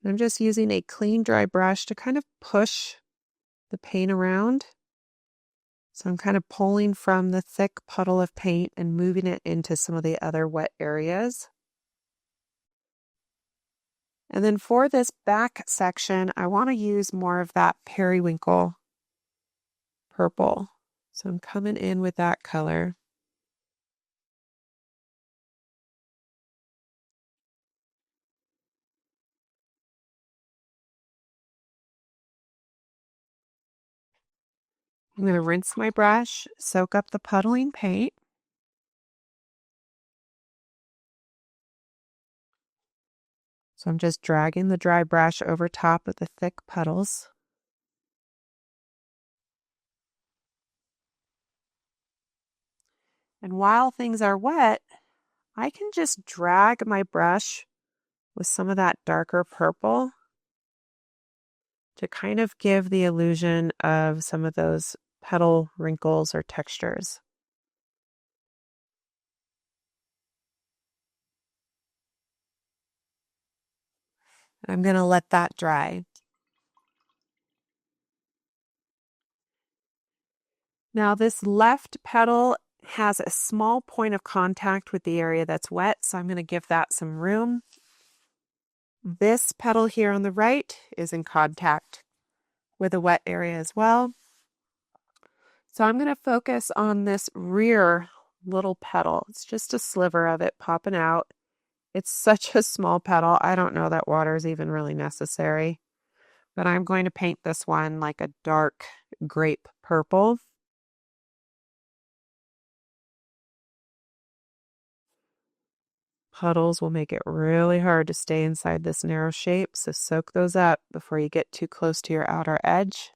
S1: I'm just using a clean, dry brush to kind of push the paint around. So I'm kind of pulling from the thick puddle of paint and moving it into some of the other wet areas. And then for this back section, I want to use more of that periwinkle purple. So I'm coming in with that color. I'm going to rinse my brush, soak up the puddling paint. So I'm just dragging the dry brush over top of the thick puddles. And while things are wet, I can just drag my brush with some of that darker purple to kind of give the illusion of some of those petal wrinkles or textures. I'm going to let that dry. Now this left petal has a small point of contact with the area that's wet, so I'm going to give that some room. This petal here on the right is in contact with a wet area as well. So I'm going to focus on this rear little petal. It's just a sliver of it popping out. It's such a small petal. I don't know that water is even really necessary, but I'm going to paint this one like a dark grape purple. Puddles will make it really hard to stay inside this narrow shape, so soak those up before you get too close to your outer edge.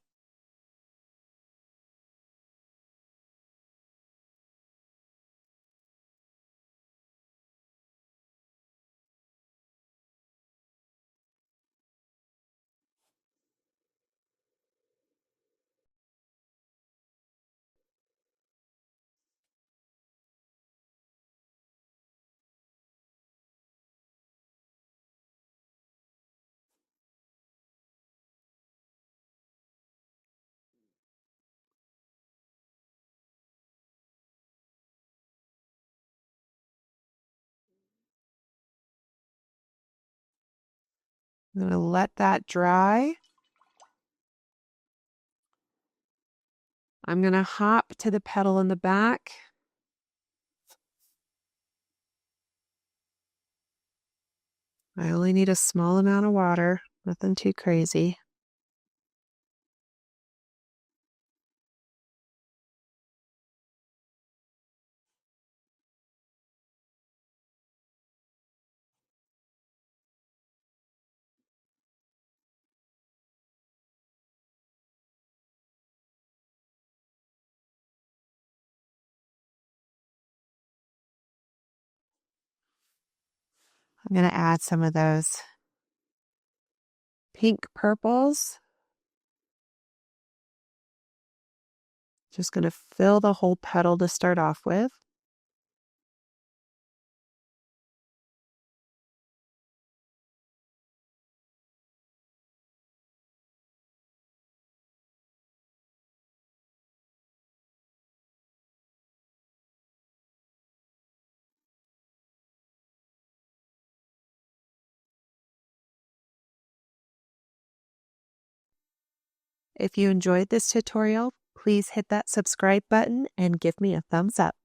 S1: I'm going to let that dry. I'm going to hop to the petal in the back. I only need a small amount of water, nothing too crazy. I'm going to add some of those pink purples. Just going to fill the whole petal to start off with. If you enjoyed this tutorial, please hit that subscribe button and give me a thumbs up.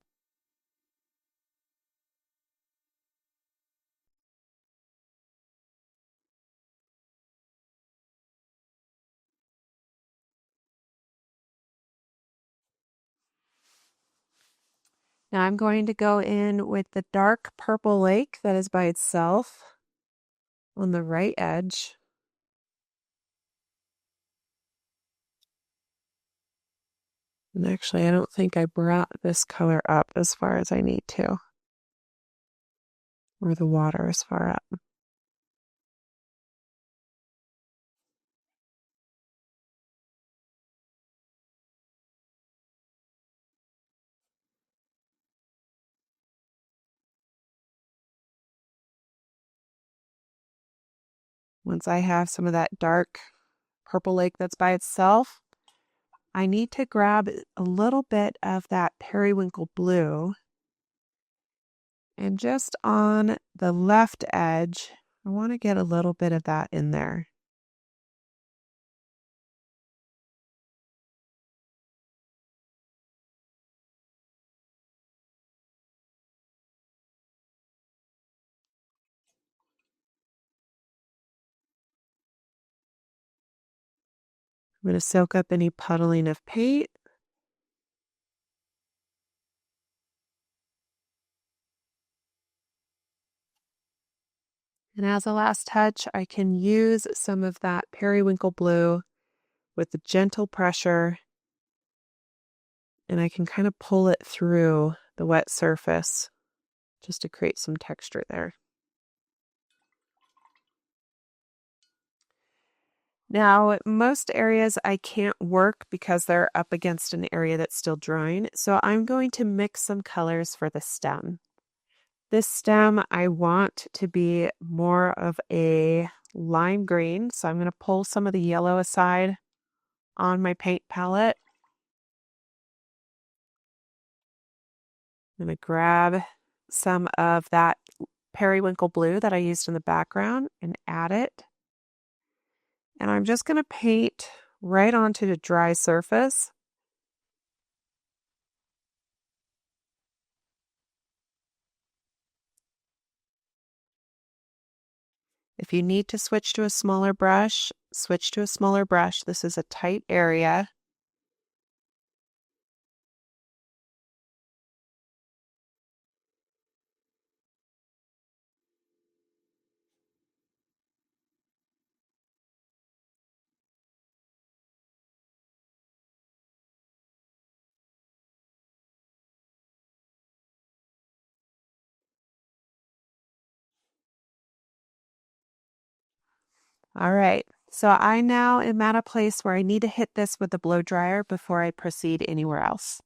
S1: Now I'm going to go in with the dark purple lake that is by itself on the right edge. And actually, I don't think I brought this color up as far as I need to, or the water as far up. Once I have some of that dark purple lake that's by itself, I need to grab a little bit of that periwinkle blue, and just on the left edge, I want to get a little bit of that in there. I'm going to soak up any puddling of paint. And as a last touch, I can use some of that periwinkle blue with a gentle pressure, and I can kind of pull it through the wet surface just to create some texture there. Now, most areas I can't work because they're up against an area that's still drying, so I'm going to mix some colors for the stem. This stem I want to be more of a lime green, so I'm going to pull some of the yellow aside on my paint palette. I'm going to grab some of that periwinkle blue that I used in the background and add it. And I'm just going to paint right onto the dry surface. If you need to switch to a smaller brush, switch to a smaller brush. This is a tight area. All right, so I now am at a place where I need to hit this with the blow dryer before I proceed anywhere else.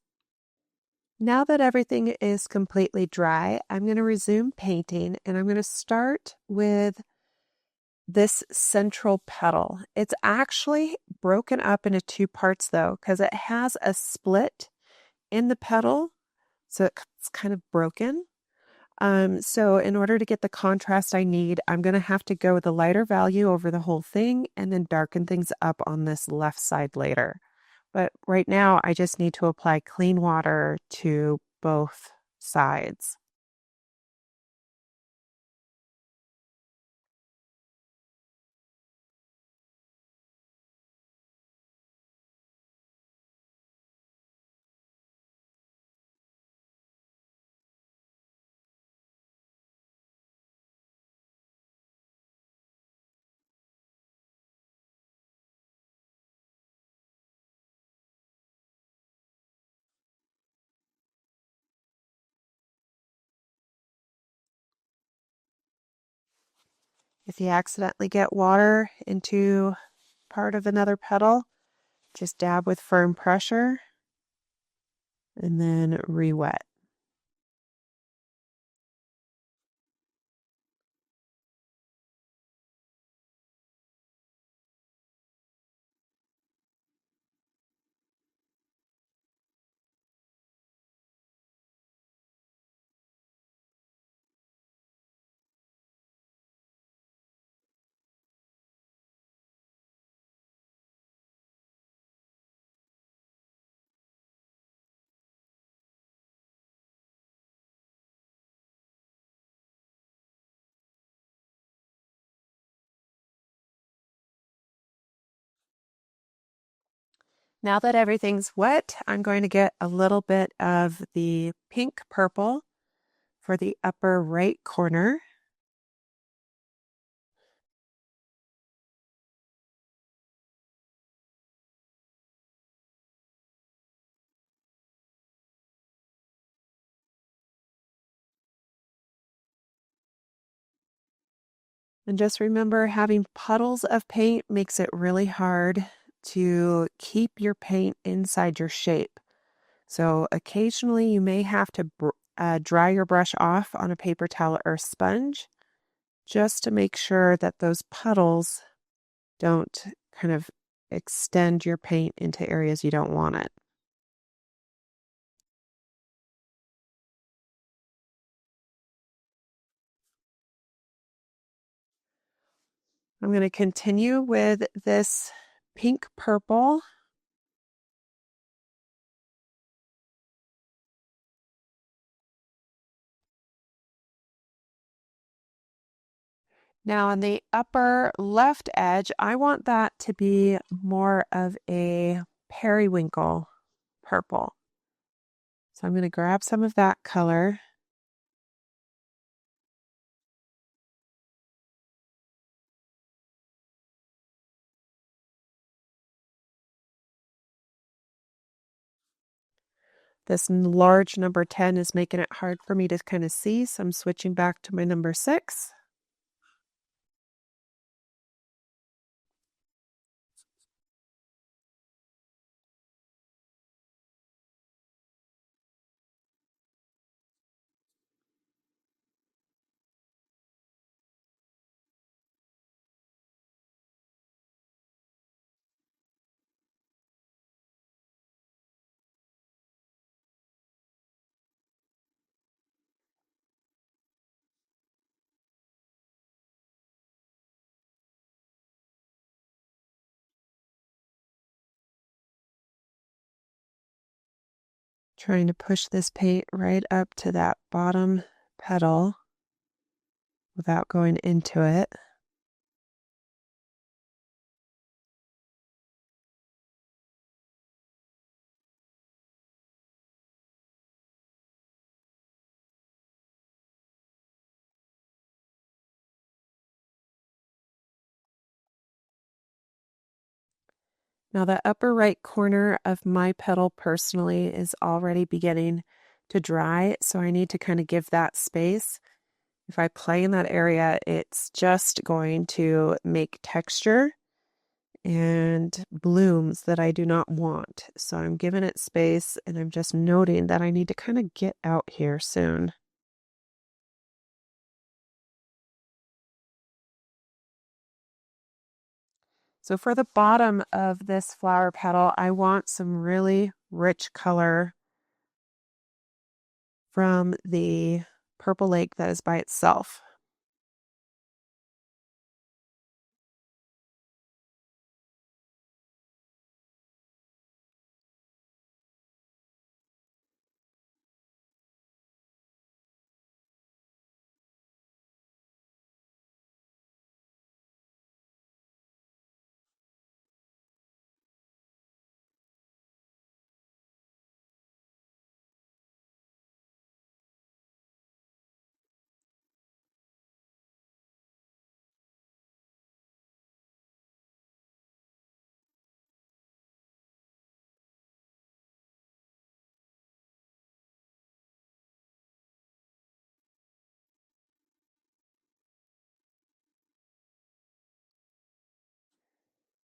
S1: Now that everything is completely dry, I'm going to resume painting, and I'm going to start with this central petal. It's actually broken up into two parts though, because it has a split in the petal, so it's kind of broken. So in order to get the contrast I need, I'm going to have to go with a lighter value over the whole thing and then darken things up on this left side later. But right now, I just need to apply clean water to both sides. If you accidentally get water into part of another petal, just dab with firm pressure and then re-wet. Now that everything's wet, I'm going to get a little bit of the pink purple for the upper right corner. And just remember, having puddles of paint makes it really hard to keep your paint inside your shape. So occasionally you may have to dry your brush off on a paper towel or sponge just to make sure that those puddles don't kind of extend your paint into areas you don't want it. I'm going to continue with this pink purple. Now on the upper left edge, I want that to be more of a periwinkle purple. So I'm going to grab some of that color. This large number 10 is making it hard for me to kind of see, so I'm switching back to my number 6. Trying to push this paint right up to that bottom petal without going into it. Now the upper right corner of my petal personally is already beginning to dry, so I need to kind of give that space. If I play in that area, it's just going to make texture and blooms that I do not want. So I'm giving it space and I'm just noting that I need to kind of get out here soon. So for the bottom of this flower petal, I want some really rich color from the purple lake that is by itself.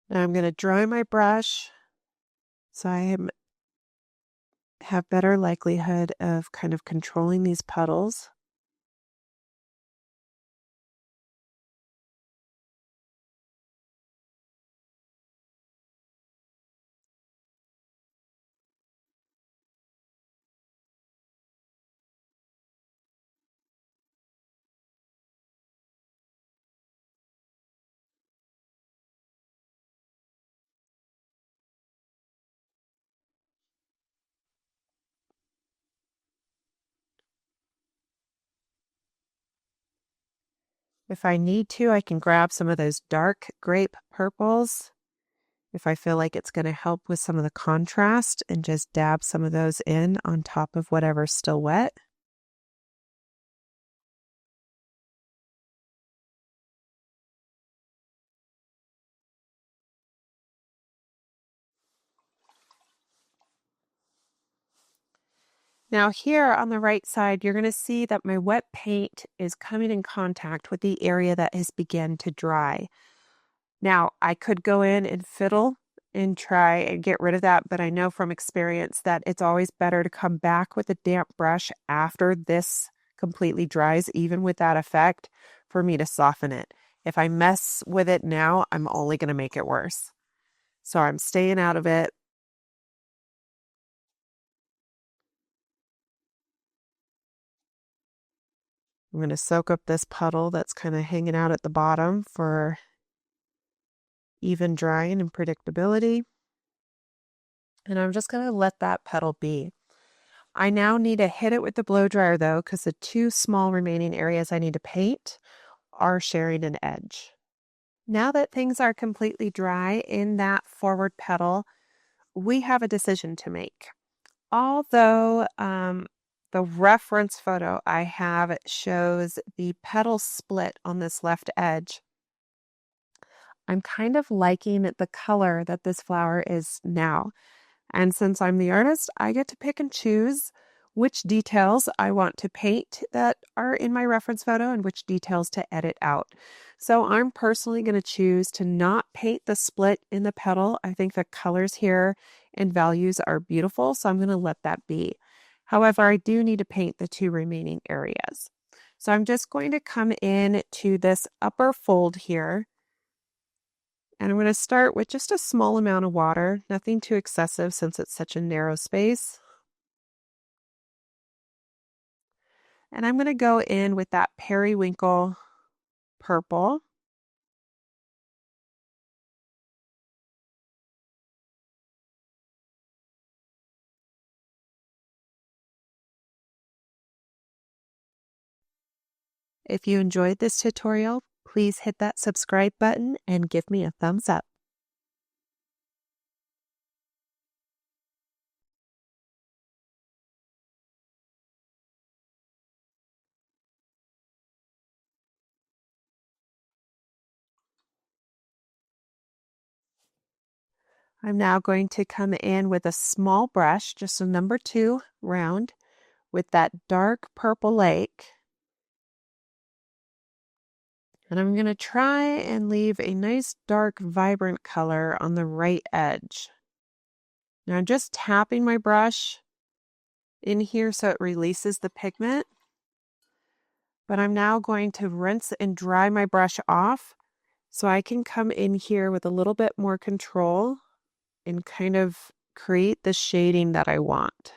S1: Now I'm going to dry my brush so I have better likelihood of kind of controlling these puddles. If I need to, I can grab some of those dark grape purples if I feel like it's going to help with some of the contrast, and just dab some of those in on top of whatever's still wet. Now here on the right side, you're going to see that my wet paint is coming in contact with the area that has begun to dry. Now, I could go in and fiddle and try and get rid of that, but I know from experience that it's always better to come back with a damp brush after this completely dries, even with that effect, for me to soften it. If I mess with it now, I'm only going to make it worse. So I'm staying out of it. I'm going to soak up this puddle that's kind of hanging out at the bottom for even drying and predictability. And I'm just going to let that petal be. I now need to hit it with the blow dryer though, because the two small remaining areas I need to paint are sharing an edge. Now that things are completely dry in that forward petal, we have a decision to make. Although the reference photo I have shows the petal split on this left edge, I'm kind of liking the color that this flower is now. And since I'm the artist, I get to pick and choose which details I want to paint that are in my reference photo and which details to edit out. So I'm personally going to choose to not paint the split in the petal. I think the colors here and values are beautiful, so I'm going to let that be. However, I do need to paint the two remaining areas. So I'm just going to come in to this upper fold here. And I'm going to start with just a small amount of water, nothing too excessive since it's such a narrow space. And I'm going to go in with that periwinkle purple. If you enjoyed this tutorial, please hit that subscribe button and give me a thumbs up. I'm now going to come in with a small brush, just a number 2 round, with that dark purple lake. And I'm going to try and leave a nice dark vibrant color on the right edge. Now I'm just tapping my brush in here so it releases the pigment. But I'm now going to rinse and dry my brush off so I can come in here with a little bit more control and kind of create the shading that I want.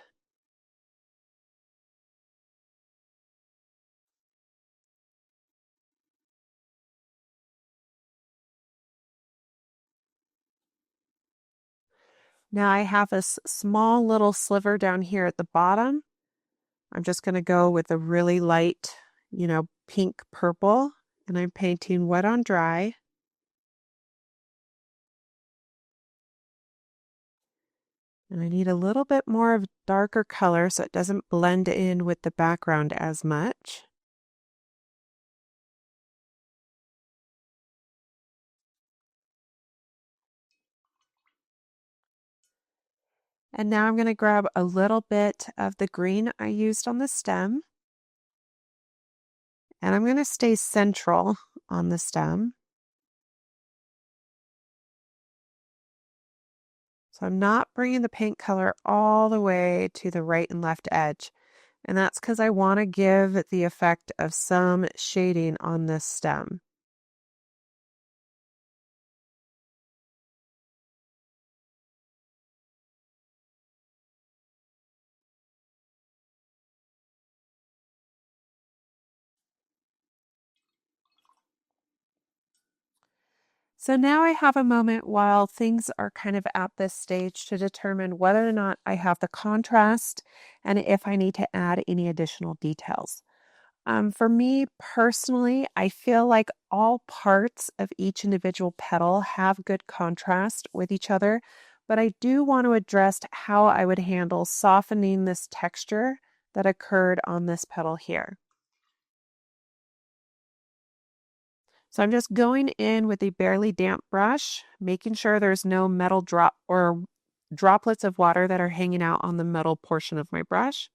S1: Now I have this small little sliver down here at the bottom. I'm just going to go with a really light, pink purple, and I'm painting wet on dry. And I need a little bit more of darker color so it doesn't blend in with the background as much. And now I'm going to grab a little bit of the green I used on the stem. And I'm going to stay central on the stem. So I'm not bringing the paint color all the way to the right and left edge. And that's because I want to give the effect of some shading on this stem. So now I have a moment while things are kind of at this stage to determine whether or not I have the contrast and if I need to add any additional details. For me personally, I feel like all parts of each individual petal have good contrast with each other, but I do want to address how I would handle softening this texture that occurred on this petal here. So I'm just going in with a barely damp brush, making sure there's no metal drop or droplets of water that are hanging out on the metal portion of my brush.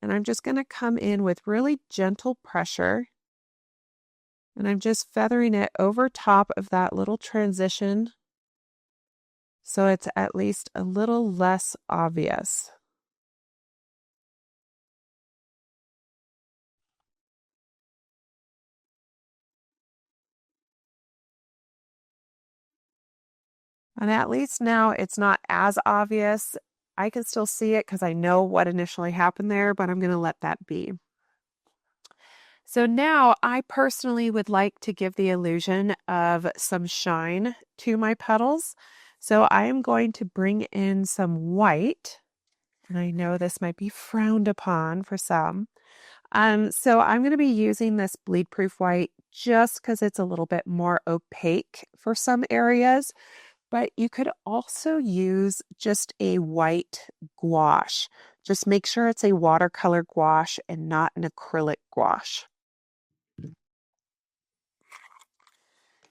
S1: And I'm just going to come in with really gentle pressure. And I'm just feathering it over top of that little transition so it's at least a little less obvious. And at least now it's not as obvious. I can still see it because I know what initially happened there, but I'm going to let that be. So now I personally would like to give the illusion of some shine to my petals. So I am going to bring in some white, and I know this might be frowned upon for some. So I'm going to be using this bleed-proof white just because it's a little bit more opaque for some areas, but you could also use just a white gouache. Just make sure it's a watercolor gouache and not an acrylic gouache.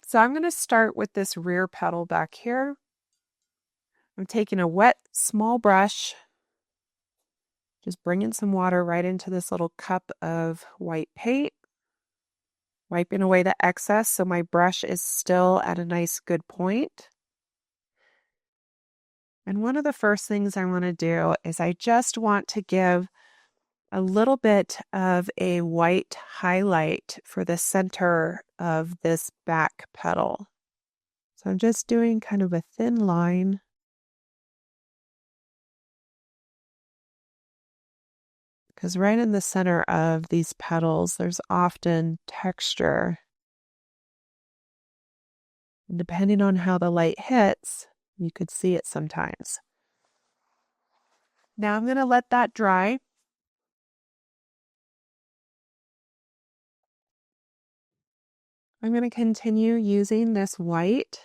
S1: So I'm going to start with this rear petal back here. I'm taking a wet, small brush, just bringing some water right into this little cup of white paint, wiping away the excess so my brush is still at a nice good point. And one of the first things I want to do is I just want to give a little bit of a white highlight for the center of this back petal. So I'm just doing kind of a thin line. Because right in the center of these petals, there's often texture. And depending on how the light hits, you could see it sometimes. Now I'm going to let that dry. I'm going to continue using this white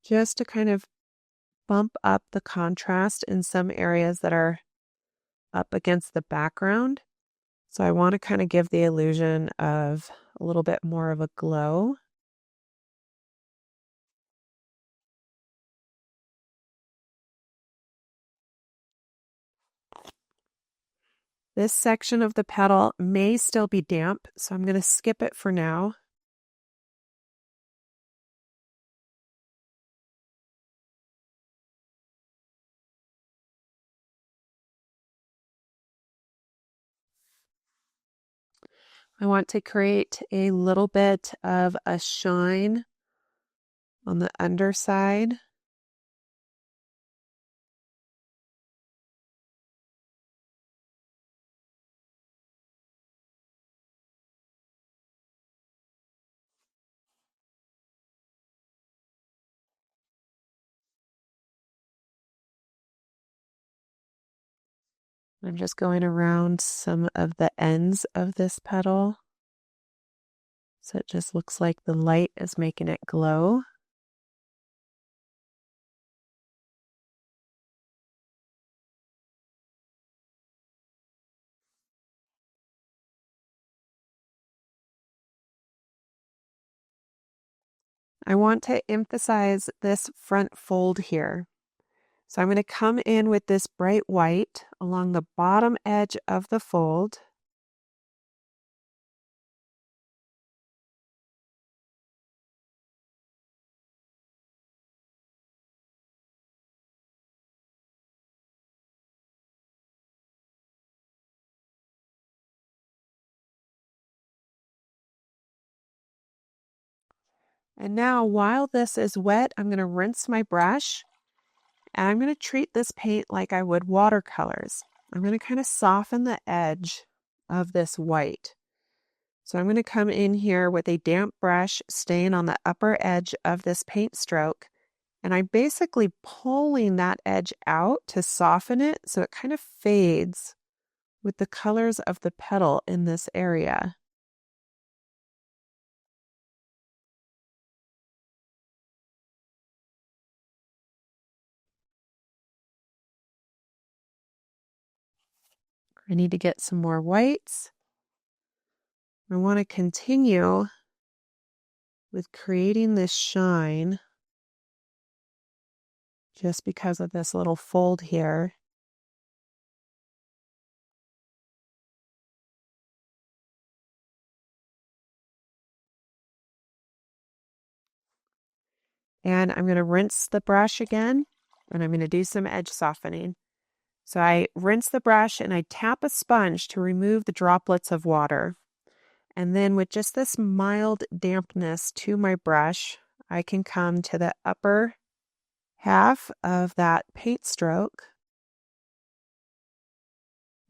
S1: just to kind of bump up the contrast in some areas that are up against the background. So I want to kind of give the illusion of a little bit more of a glow. This section of the petal may still be damp, so I'm going to skip it for now. I want to create a little bit of a shine on the underside. I'm just going around some of the ends of this petal. So it just looks like the light is making it glow. I want to emphasize this front fold here. So I'm going to come in with this bright white along the bottom edge of the fold. And now while this is wet, I'm going to rinse my brush and I'm going to treat this paint like I would watercolors. I'm going to kind of soften the edge of this white. So I'm going to come in here with a damp brush, staying on the upper edge of this paint stroke. And I'm basically pulling that edge out to soften it so it kind of fades with the colors of the petal in this area. I need to get some more whites. I want to continue with creating this shine just because of this little fold here. And I'm going to rinse the brush again, and I'm going to do some edge softening. So I rinse the brush and I tap a sponge to remove the droplets of water. And then with just this mild dampness to my brush, I can come to the upper half of that paint stroke.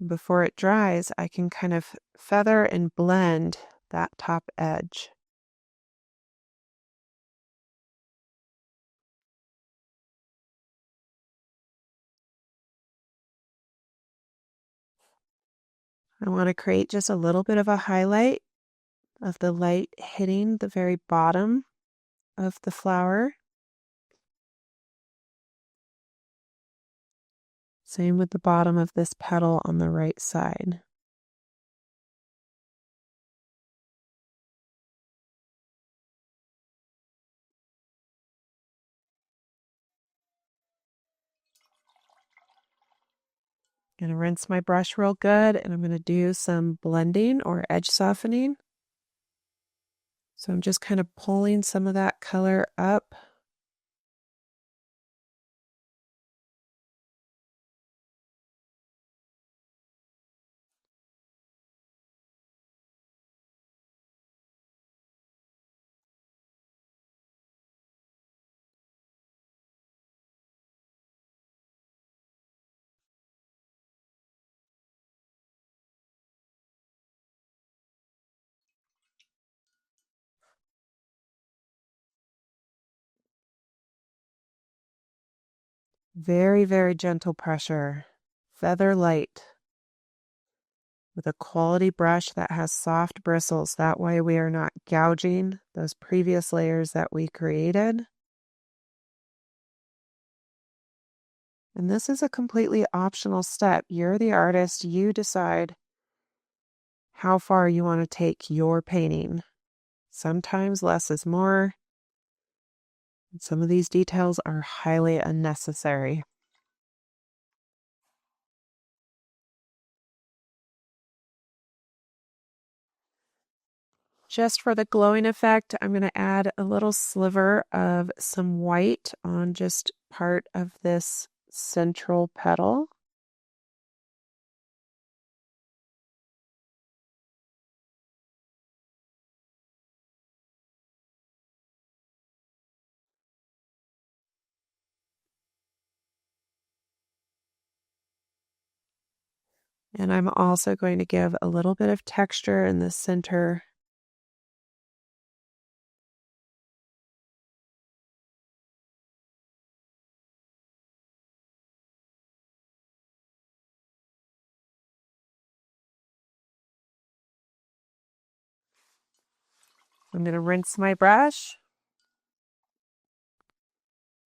S1: Before it dries, I can kind of feather and blend that top edge. I want to create just a little bit of a highlight of the light hitting the very bottom of the flower. Same with the bottom of this petal on the right side. I'm going to rinse my brush real good, and I'm going to do some blending or edge softening. So I'm just kind of pulling some of that color up. Very, very gentle pressure. Feather light. With a quality brush that has soft bristles. That way we are not gouging those previous layers that we created. And this is a completely optional step. You're the artist. You decide how far you want to take your painting. Sometimes less is more. And some of these details are highly unnecessary. Just for the glowing effect, I'm going to add a little sliver of some white on just part of this central petal. And I'm also going to give a little bit of texture in the center. I'm going to rinse my brush.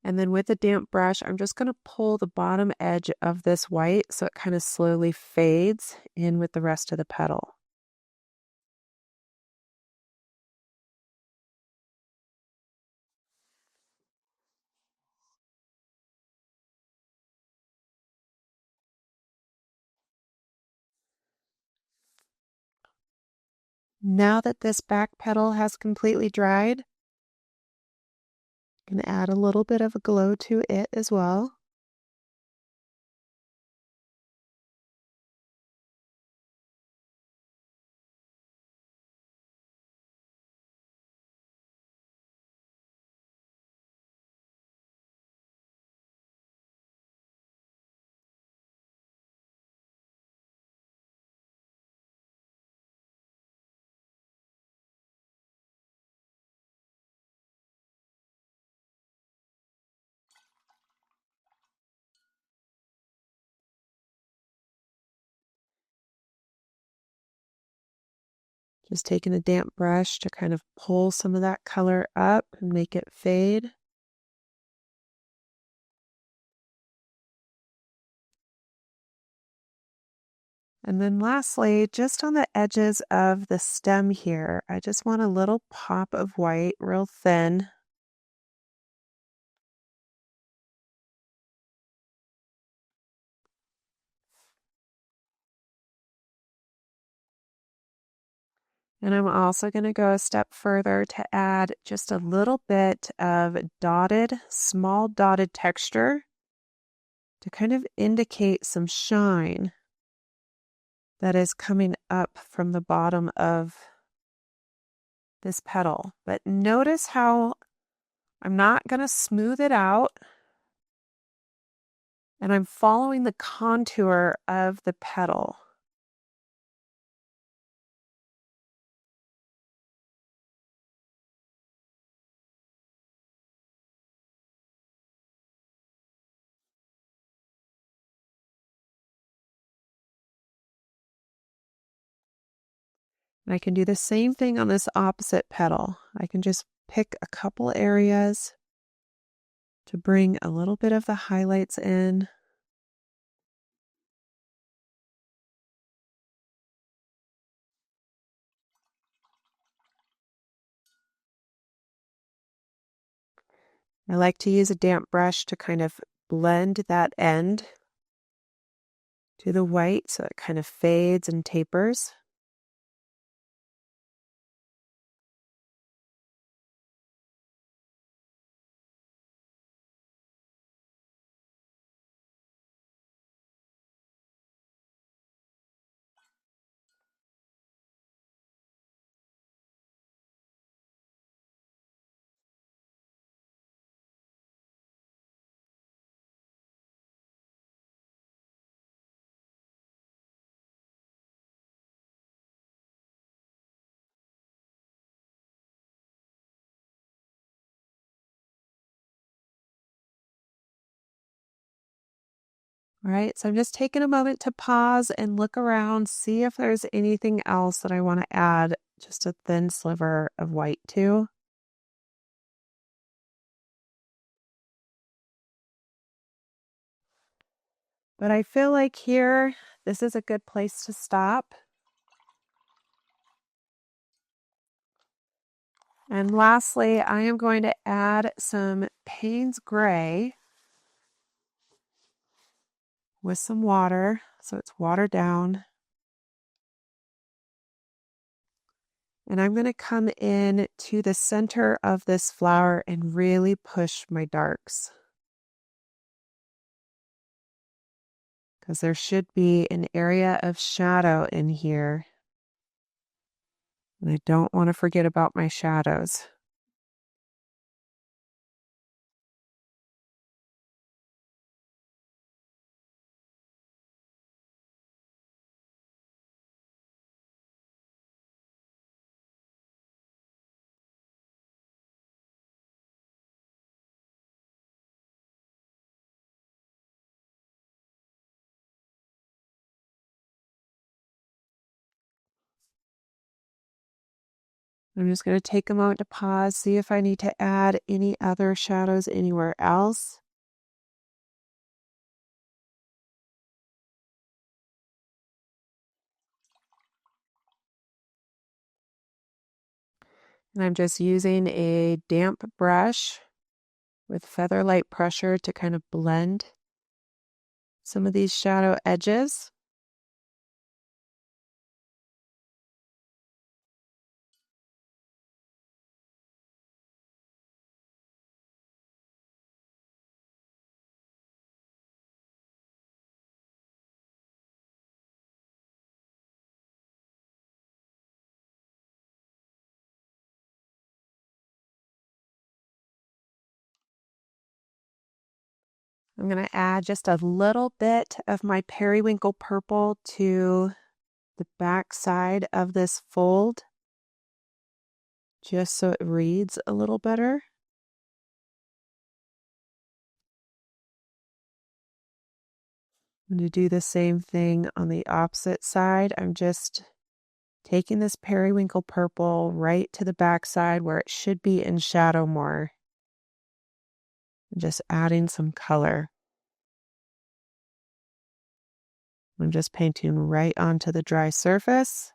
S1: And then with a damp brush, I'm just going to pull the bottom edge of this white so it kind of slowly fades in with the rest of the petal. Now that this back petal has completely dried, I'm going to add a little bit of a glow to it as well. Just taking a damp brush to kind of pull some of that color up and make it fade. And then lastly, just on the edges of the stem here, I just want a little pop of white, real thin. And I'm also going to go a step further to add just a little bit of small dotted texture to kind of indicate some shine that is coming up from the bottom of this petal. But notice how I'm not going to smooth it out, and I'm following the contour of the petal. And I can do the same thing on this opposite petal. I can just pick a couple areas to bring a little bit of the highlights in. I like to use a damp brush to kind of blend that end to the white so it kind of fades and tapers. All right, so I'm just taking a moment to pause and look around, see if there's anything else that I want to add just a thin sliver of white to. But I feel like here, this is a good place to stop. And lastly, I am going to add some Payne's Gray with some water, so it's watered down. And I'm going to come in to the center of this flower and really push my darks, because there should be an area of shadow in here. And I don't want to forget about my shadows. I'm just going to take a moment to pause, see if I need to add any other shadows anywhere else. And I'm just using a damp brush with feather light pressure to kind of blend some of these shadow edges. I'm going to add just a little bit of my periwinkle purple to the back side of this fold, just so it reads a little better. I'm going to do the same thing on the opposite side. I'm just Taking this periwinkle purple right to the backside where it should be in shadow more. Just adding some color. I'm just painting right onto the dry surface.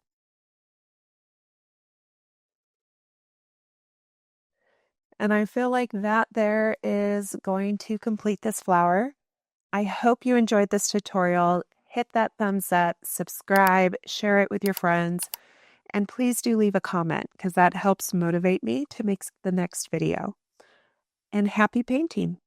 S1: And I feel like that there is going to complete this flower. I hope you enjoyed this tutorial. Hit that thumbs up, subscribe, share it with your friends, and please do leave a comment because that helps motivate me to make the next video. And happy painting!